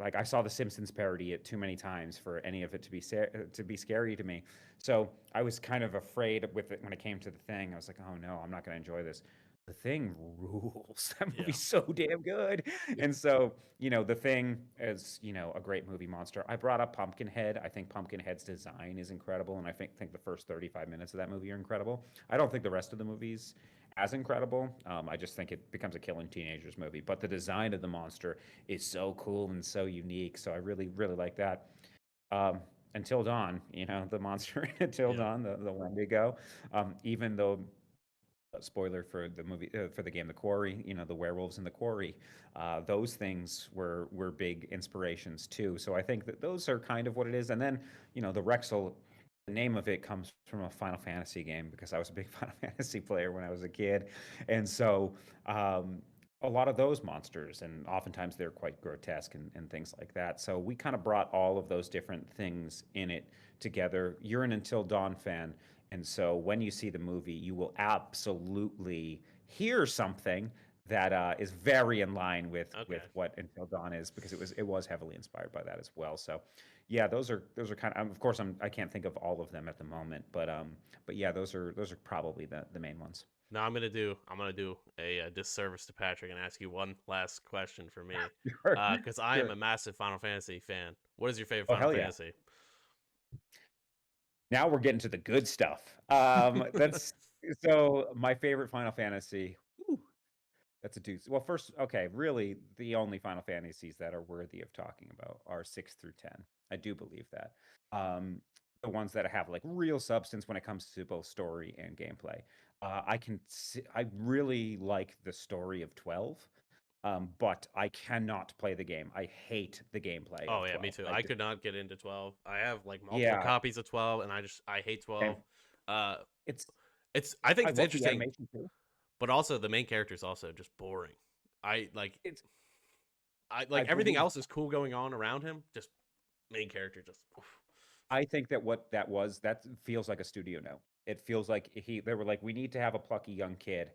Like I saw The Simpsons parody it too many times for any of it to be scary to me. So I was kind of afraid with it when it came to The Thing. I was like, oh no, I'm not gonna enjoy this. The Thing rules. That Yeah. movie's so damn good. And so, The Thing is, a great movie monster. I brought up Pumpkinhead. I think Pumpkinhead's design is incredible, and I think the first 35 minutes of that movie are incredible. I don't think the rest of the movies as incredible. I just think it becomes a killing teenagers movie. But the design of the monster is so cool and so unique. So I really, really like that. Until Dawn, the monster in Until Yeah. Dawn, the Wendigo. Even though spoiler for the movie for the game The Quarry, the werewolves in The Quarry, those things were big inspirations too. So I think that those are kind of what it is. And then the Rexel, the name of it comes from a Final Fantasy game because I was a big Final Fantasy player when I was a kid, and so a lot of those monsters, and oftentimes they're quite grotesque and things like that. So we kind of brought all of those different things in it together. You're an Until Dawn fan, and so when you see the movie, you will absolutely hear something that is very in line with Okay. what Until Dawn is because it was heavily inspired by that as well. So yeah, those are kind of, of course, I can't think of all of them at the moment, but yeah, those are probably the main ones. Now I'm gonna do a disservice to Patrick and ask you one last question for me, Sure, because I am sure. a massive Final Fantasy fan. What is your favorite Oh Final hell yeah. Fantasy? Now we're getting to the good stuff. That's so my favorite Final Fantasy. Whew, that's a doozy. Well, first, okay, really, the only Final Fantasies that are worthy of talking about are 6 through 10. I do believe that. Um, the ones that have like real substance when it comes to both story and gameplay. I really like the story of 12, but I cannot play the game. I hate the gameplay Oh of yeah, me 12. too. I could not get into 12. I have like multiple Yeah, copies of 12, and I hate 12. and Uh, it's I think I it's love the interesting, animation too. but also the main character is also just boring. I like It's I I like everything believe else is cool going on around him. Just main character just. Oof. I think that what that was, that feels like a studio note. It feels like they were like, we need to have a plucky young kid.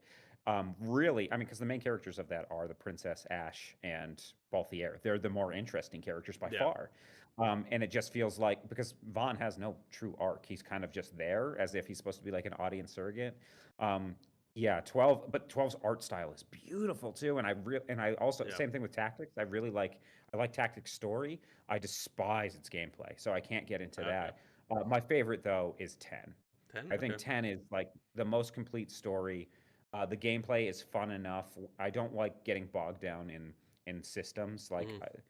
Really, I mean, because the main characters of that are the Princess Ash and Balthier. They're the more interesting characters by Yeah. far. And it just feels like because Vaughn has no true arc, he's kind of just there as if he's supposed to be like an audience surrogate. Um, yeah, 12, but 12's art style is beautiful too. And I also Yeah. same thing with Tactics. I like Tactics story. I despise its gameplay, so I can't get into Okay. that. My favorite though is 10. 10. I Okay. think 10 is like the most complete story. The gameplay is fun enough. I don't like getting bogged down in systems. Hmm. Like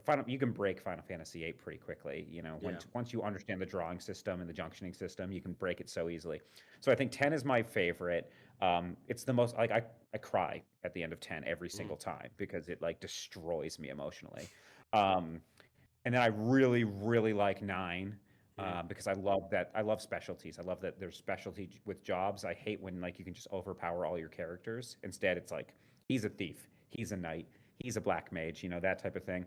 Final, you can break Final Fantasy 8 pretty quickly. Yeah. Once you understand the drawing system and the junctioning system, you can break it so easily. So I think 10 is my favorite. It's the most like I cry at the end of 10 every Hmm. single time because it like destroys me emotionally. Um, and then I really, really like 9 Hmm. because I love specialties. I love that there's specialty with jobs. I hate when like you can just overpower all your characters. Instead, it's like he's a thief, he's a knight, he's a black mage, that type of thing.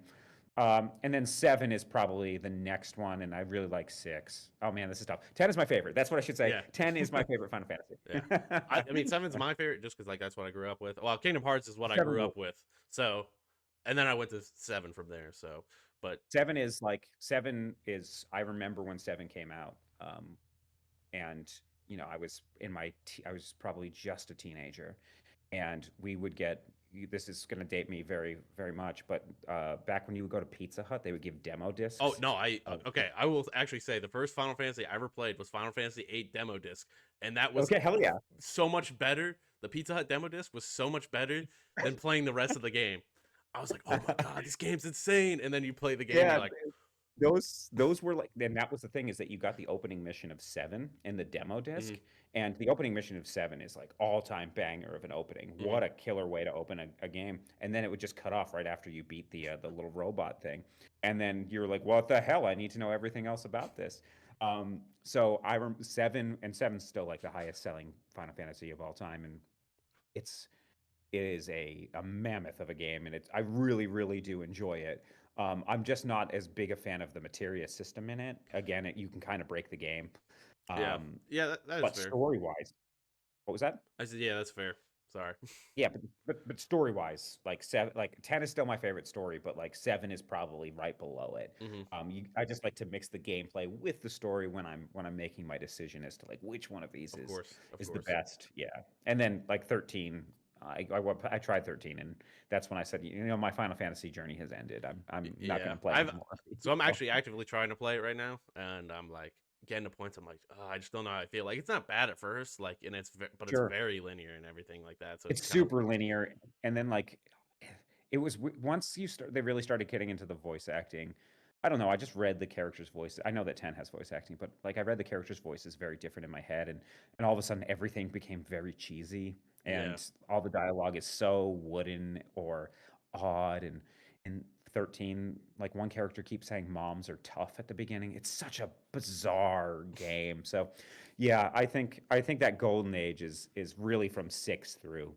And then 7 is probably the next one, and I really like 6. Oh man, this is tough. 10 is my favorite. That's what I should say. Yeah. 10 is my favorite Final Yeah. Fantasy. I mean, seven's my favorite just because like that's what I grew up with. Well, Kingdom Hearts is what I 7 grew rules. up with. So, and then I went to 7 from there. So, but 7 is I remember when 7 came out. And I was I was probably just a teenager, and we would get this is going to date me very very much, but back when you would go to Pizza Hut, they would give demo oh discs no, I of okay. I will actually say the first Final Fantasy I ever played was Final Fantasy 8 demo disc, and that was okay, hell yeah. so much better. The Pizza Hut demo disc was so much better than playing the rest of the game. I was like, oh my god, this game's insane. And then you play the game, you're Yeah, like, those were like, and that was the thing, is that you got the opening mission of 7 in the demo disc, mm-hmm, and the opening mission of 7 is like all-time banger of an opening. mm-hmm, What a killer way to open a game. And then it would just cut off right after you beat the little robot thing, and then you're like, what the hell, I need to know everything else about this. So 7's still like the highest selling Final Fantasy of all time, and it's it is a mammoth of a game, and I really, really do enjoy it. I'm just not as big a fan of the materia system in it. Again, you can kind of break the game. yeah, Um, yeah, that is but fair. story wise, what was that? I said, yeah, that's fair. Sorry. Yeah, but story wise, like 7, like 10 is still my favorite story, but like 7 is probably right below it. Hmm. I just like to mix the gameplay with the story when I'm making my decision as to like which one of these Of course, of is the course. best. Yeah, and then like 13. I tried 13, and that's when I said, my Final Fantasy journey has ended. I'm not going Yeah, to play I've anymore. so I'm actually actively trying to play it right now, and I'm like getting to points. I'm like, oh, I just don't know how I feel. Like it's not bad at first, like, and but it's Sure. very linear and everything like that. So it's It's kind of super linear, and then like it was once they really started getting into the voice acting. I don't know. I just read the characters' voices. I know that 10 has voice acting, but like I read the characters' voices very different in my head, and all of a sudden everything became very cheesy, yeah, and all the dialogue is so wooden or odd. And in 13, like one character keeps saying moms are tough at the beginning. It's such a bizarre game. So yeah, I think that golden age is really from 6 through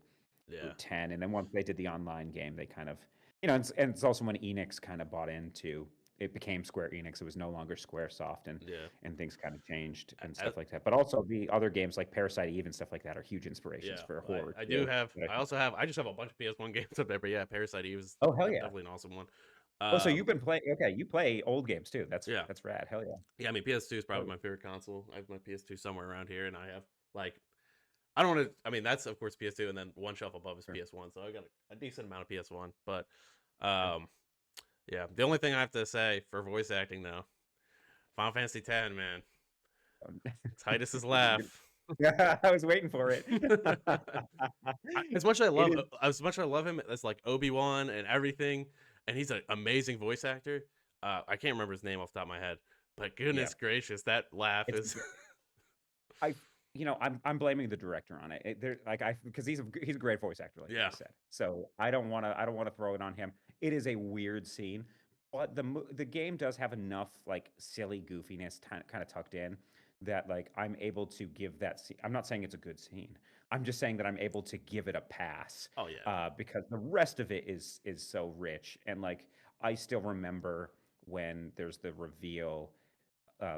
yeah, 10. And then once they did the online game, they kind of, and it's also when Enix kind of bought into it, became Square Enix. It was no longer Squaresoft, yeah. and things kind of changed and I, stuff like that. But also the other games like Parasite Eve and stuff like that are huge inspirations yeah, for horror I do too. have. But I also have. I just have a bunch of PS1 games up there, but yeah, Parasite Eve is oh hell yeah! definitely an awesome one. Oh, so Um, you've been playing? Okay, you play old games too. That's yeah, that's rad. Hell yeah! yeah. I mean, PS2 is Hell probably yeah! my favorite console. I have my PS2 somewhere around here, and I have like I don't want to. I mean, that's of course PS2, and then one shelf above is Sure, PS1. So I got a decent amount of PS1. But sure. yeah, the only thing I have to say for voice acting though, Final Fantasy X, man. Titus's laugh. I was waiting for it. As much as It is. as much as I love him as like Obi-Wan and everything, and he's an amazing voice actor. I can't remember his name off the top of my head, but goodness gracious, that laugh It's is. I'm blaming the director on it. Because he's a great voice actor, like Yeah. you said. So I don't want to throw it on him. It is a weird scene, but the game does have enough like silly goofiness kind of tucked in that like I'm able to give that scene. I'm not saying it's a good scene. I'm just saying that I'm able to give it a pass. Oh yeah. Because the rest of it is so rich, and like I still remember when there's the reveal,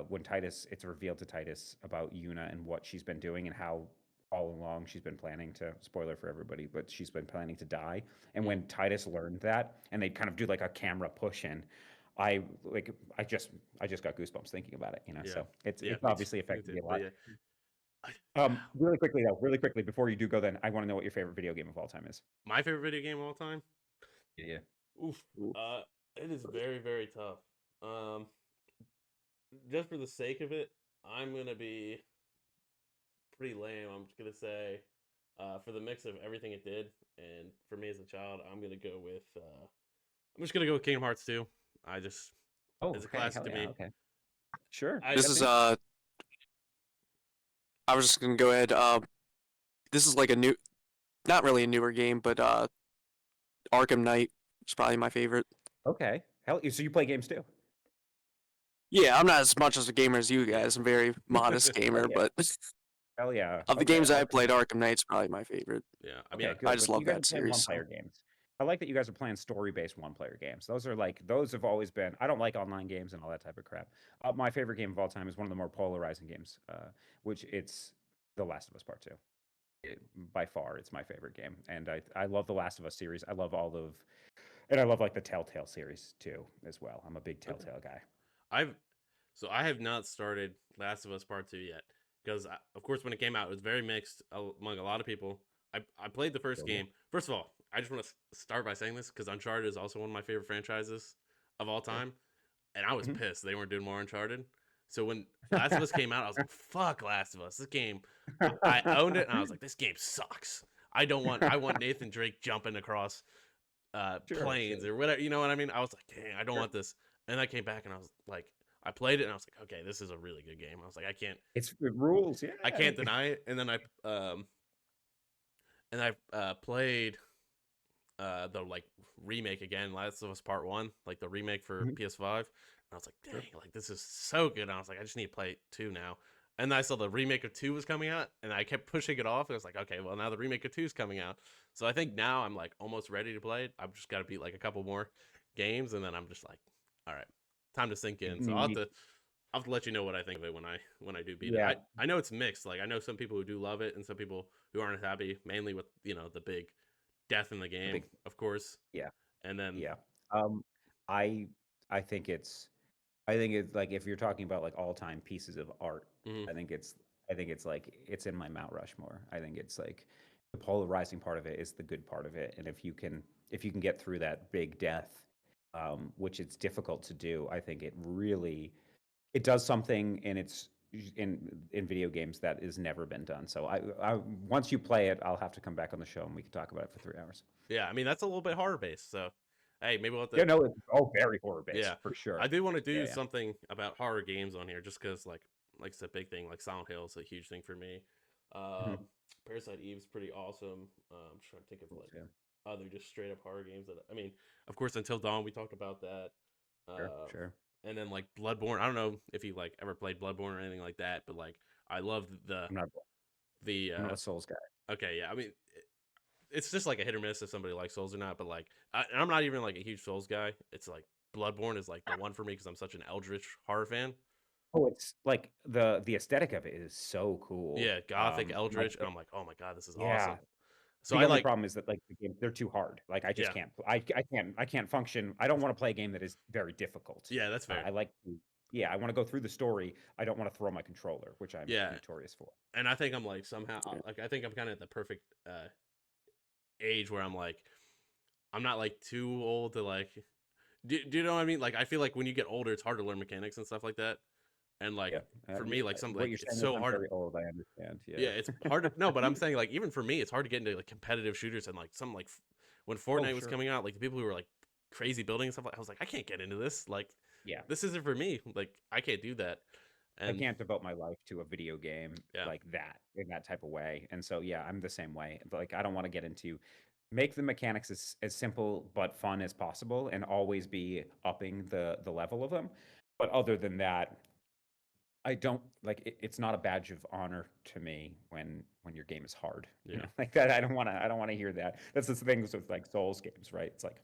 when it's revealed to Titus about Yuna and what she's been doing and how all along she's been planning to, spoiler for everybody, but she's been planning to die. And when Titus learned that, and they kind of do like a camera push in, I just got goosebumps thinking about it, Yeah. So it's Yeah, obviously me affected me too, a lot. but yeah. Really quickly before you do go, then I want to know what your favorite video game of all time is. My favorite video game of all time? Yeah. Oof. It is very, very tough. Just for the sake of it, I'm gonna be pretty lame. I'm just gonna say, for the mix of everything it did, and for me as a child, I'm gonna go with. I'm just gonna go with Kingdom Hearts 2. I just it's a classic to me. Okay. Sure. This is I was just gonna go ahead. This is like not really a newer game, but Arkham Knight is probably my favorite. Okay. So you play games too? Yeah, I'm not as much as a gamer as you guys. I'm a very modest gamer, yeah. but Hell yeah. of the games I played, Arkham Knight's probably my favorite. Yeah, I mean, good. I just love You guys that are playing series. one-player games. I like that you guys are playing story-based one-player games. Those have always been. I don't like online games and all that type of crap. My favorite game of all time is one of the more polarizing games, which it's The Last of Us Part 2. By far, it's my favorite game, and I love the Last of Us series. I love and I love like the Telltale series too as well. I'm a big Telltale guy. I have not started Last of Us Part 2 yet because, of course, when it came out, it was very mixed among a lot of people. I played the first game. First of all, I just want to start by saying this because Uncharted is also one of my favorite franchises of all time, and I was pissed they weren't doing more Uncharted. So when Last of Us came out, I was like, "Fuck Last of Us!" This game, I owned it, and I was like, "This game sucks." I want Nathan Drake jumping across planes or whatever. You know what I mean? I was like, "Dang, I don't want this." And I came back, and I was like, I played it, and I was like, "Okay, this is a really good game." I was like, it rules, yeah. I can't deny it. And then I played the like remake again, Last of Us Part 1, like the remake for PS5. And I was like, dang, like this is so good. And I was like, I just need to play 2 now. And then I saw the remake of 2 was coming out, and I kept pushing it off. And I was like, okay, well now the remake of 2 is coming out. So I think now I'm like almost ready to play it. I've just got to beat like a couple more games, and then I'm just like, all right, time to sink in. So I'll have to let you know what I think of it when I do beat it. I know it's mixed. Like I know some people who do love it and some people who aren't happy, mainly with the big death in the game, of course. Yeah. And then I think it's like if you're talking about like all-time pieces of art, I think it's like it's in my Mount Rushmore. I think it's like the polarizing part of it is the good part of it, and if you can get through that big death, which it's difficult to do, I think it does something in video games that has never been done. So I once you play it, I'll have to come back on the show and we can talk about it for 3 hours. Yeah, I mean that's a little bit horror based. So hey, maybe we'll have to. Yeah, no, it's very horror based. Yeah, for sure. I do want to do something about horror games on here, just because like it's a big thing. Like Silent Hill is a huge thing for me. Parasite Eve's pretty awesome. I'm trying to think of like other just straight up horror games that I mean, of course, Until Dawn we talked about that. Sure. And then like Bloodborne. I don't know if you like ever played Bloodborne or anything like that, but like I love I'm not a Souls guy. Okay, yeah. I mean, it's just like a hit or miss if somebody likes Souls or not. But like, I'm not even like a huge Souls guy. It's like Bloodborne is like the one for me because I'm such an Eldritch horror fan. Oh, it's like the aesthetic of it is so cool. Yeah, gothic Eldritch, and I'm like, oh my god, this is awesome. Yeah. So the only problem is that like the game, they're too hard. Like I just can't. I can't function. I don't want to play a game that is very difficult. Yeah, that's fair. I like to. Yeah, I want to go through the story. I don't want to throw my controller, which I'm notorious for. And I think I'm like somehow like I think I'm kind of at the perfect age where I'm like I'm not like too old to like. Do you know what I mean? Like I feel like when you get older, it's hard to learn mechanics and stuff like that. And like Yeah. for me, like What you're it's saying is so I'm hard. very old. I understand. Yeah, Yeah. it's hard to no, but I'm saying like even for me, it's hard to get into like competitive shooters and like some like when Oh, Fortnite was sure. coming out, like the people who were like crazy building and stuff. Like, I was like, I can't get into this. Like, Yeah. this isn't for me. Like, I can't do that. I And can't devote my life to a video game yeah, like that in that type of way. And so, yeah, I'm the same way. Like, I don't want to get into make the mechanics as simple but fun as possible and always be upping the level of them. But other than that, I don't like it's not a badge of honor to me when your game is hard. yeah, Like that. I don't want to hear that. That's the things with like Souls games, right? It's like,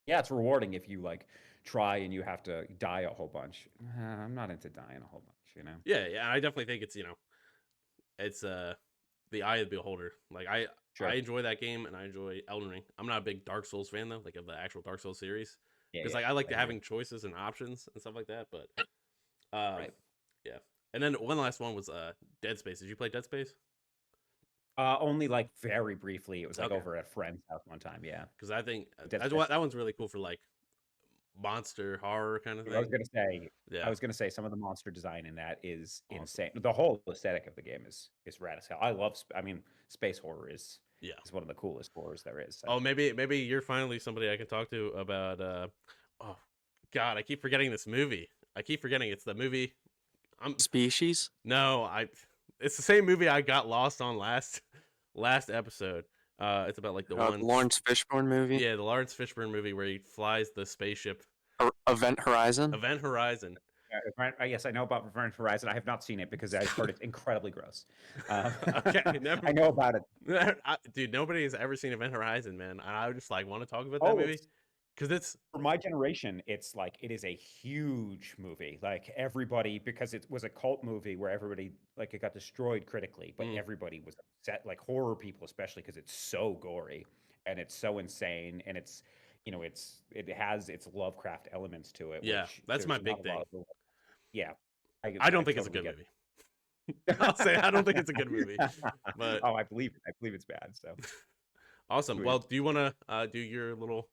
yeah, it's rewarding if you like try and you have to die a whole bunch. I'm not into dying a whole bunch. yeah, yeah. I definitely think it's it's the eye of the beholder. Like I Sure. enjoy that game and I enjoy Elden Ring. I'm not a big Dark Souls fan though, like of the actual Dark Souls series, Yeah, because yeah. like I like I the hear you. having choices and options and stuff like that. But um, Right. yeah. And then one last one was Dead Space. Did you play Dead Space? Only like very briefly. It was like Okay, over at a friend's house one time. Yeah. because I think Dead Space. that one's really cool for like monster horror kind of I was thing. gonna say, I Yeah. was gonna say some of the monster design in that is Awesome. insane. The whole aesthetic of the game is rad as hell. I love. I mean, space horror Yeah. is one of the coolest horrors there is. Oh, maybe you're finally somebody I can talk to about oh God, I keep forgetting this movie. I keep forgetting it's the movie. I'm Species. no, it's the same movie I got lost on last episode. It's about like the one Lawrence Fishburne movie. yeah, the Lawrence Fishburne movie where he flies the spaceship Event Horizon. Event Horizon. Yes, I know about Event Horizon. I have not seen it because I've heard it's incredibly gross. Okay, never I know about it. Dude, nobody has ever seen Event Horizon, man. And I just like want to talk about that Oh, movie it's because it's for my generation. It's like it is a huge movie. Like everybody, because it was a cult movie where everybody like it got destroyed critically, but mm, everybody was upset. Like horror people, especially because it's so gory and it's so insane, and it has its Lovecraft elements to it, yeah, which that's my there's not big a lot thing. of. Yeah, I I don't I think it's a totally good get movie. I'll say I don't think it's a good movie, it. but Oh, I believe it. I believe it's bad. So awesome. sweet. Well, do you want to do your little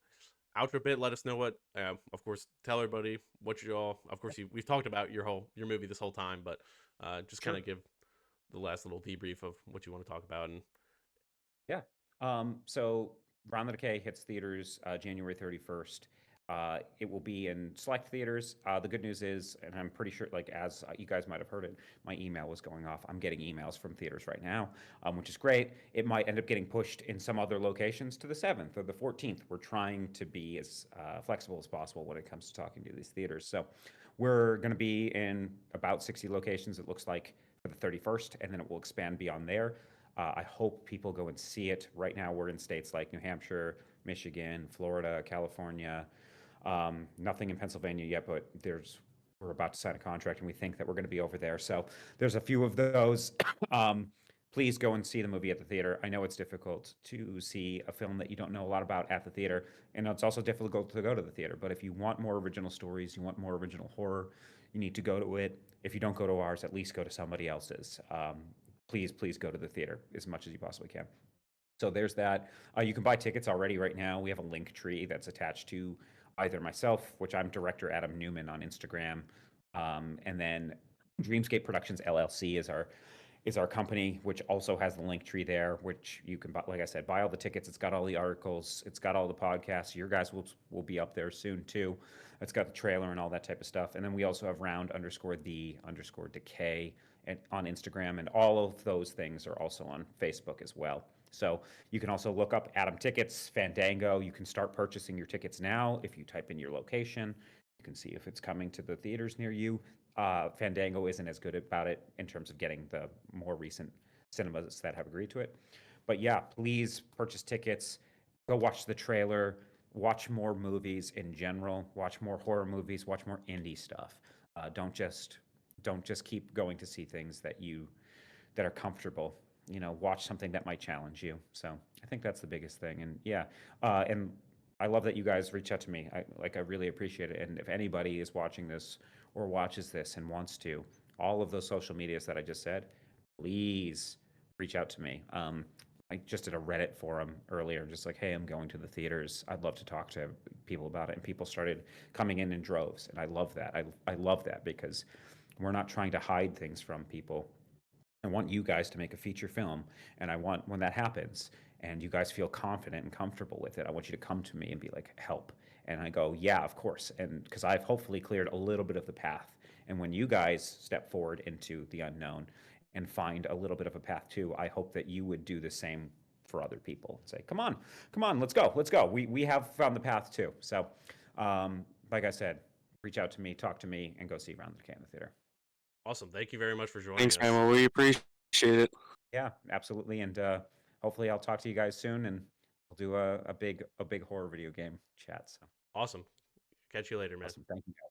outro bit? Let us know what, of course, tell everybody what you all. Of course, we've talked about your movie this whole time, but just kind Sure. of give the last little debrief of what you want to talk about. And Yeah. So Round the Decay hits theaters January 31st. It will be in select theaters. The good news is, and I'm pretty sure, like as you guys might have heard it, my email was going off. I'm getting emails from theaters right now, which is great. It might end up getting pushed in some other locations to the 7th or the 14th. We're trying to be as flexible as possible when it comes to talking to these theaters. So we're going to be in about 60 locations, it looks like, for the 31st, and then it will expand beyond there. I hope people go and see it. Right now, we're in states like New Hampshire, Michigan, Florida, California. Nothing in Pennsylvania yet, but we're about to sign a contract, and we think that we're going to be over there. So there's a few of those. Please go and see the movie at the theater. I know it's difficult to see a film that you don't know a lot about at the theater, and it's also difficult to go to the theater. But if you want more original stories, you want more original horror, you need to go to it. If you don't go to ours, at least go to somebody else's. Please go to the theater as much as you possibly can. So there's that. You can buy tickets already right now. We have a link tree that's attached to either myself, which I'm director Adam Newman on Instagram, and then Dreamscape Productions LLC is our company, which also has the link tree there, which you can buy. Like I said, buy all the tickets. It's got all the articles. It's got all the podcasts. Your guys will be up there soon too. It's got the trailer and all that type of stuff. And then we also have round_the_decay on Instagram, and all of those things are also on Facebook as well. So you can also look up Adam Tickets, Fandango. You can start purchasing your tickets now if you type in your location. You can see if it's coming to the theaters near you. Fandango isn't as good about it in terms of getting the more recent cinemas that have agreed to it. But yeah, please purchase tickets. Go watch the trailer. Watch more movies in general. Watch more horror movies. Watch more indie stuff. Don't just keep going to see things that are comfortable. Watch something that might challenge you. So I think that's the biggest thing. And yeah, and I love that you guys reach out to me. I really appreciate it. And if anybody is watching this or watches this and wants to, all of those social medias that I just said, please reach out to me. I just did a Reddit forum earlier, just like, hey, I'm going to the theaters. I'd love to talk to people about it. And people started coming in droves, and I love that. I love that because We're not trying to hide things from people. I want you guys to make a feature film, and I want when that happens and you guys feel confident and comfortable with it, I want you to come to me and be like, help. And I go, yeah, of course. And because I've hopefully cleared a little bit of the path. And when you guys step forward into the unknown and find a little bit of a path too, I hope that you would do the same for other people. Say, come on, let's go, let's go. We have found the path too. So, like I said, reach out to me, talk to me, and go see Round the Decay in the theater. Awesome. Thank you very much for joining Thanks, us. man. Well, we appreciate it. Yeah, absolutely. And hopefully I'll talk to you guys soon, and we'll do a big horror video game chat. So Awesome. Catch you later, man. awesome. Thank you, guys.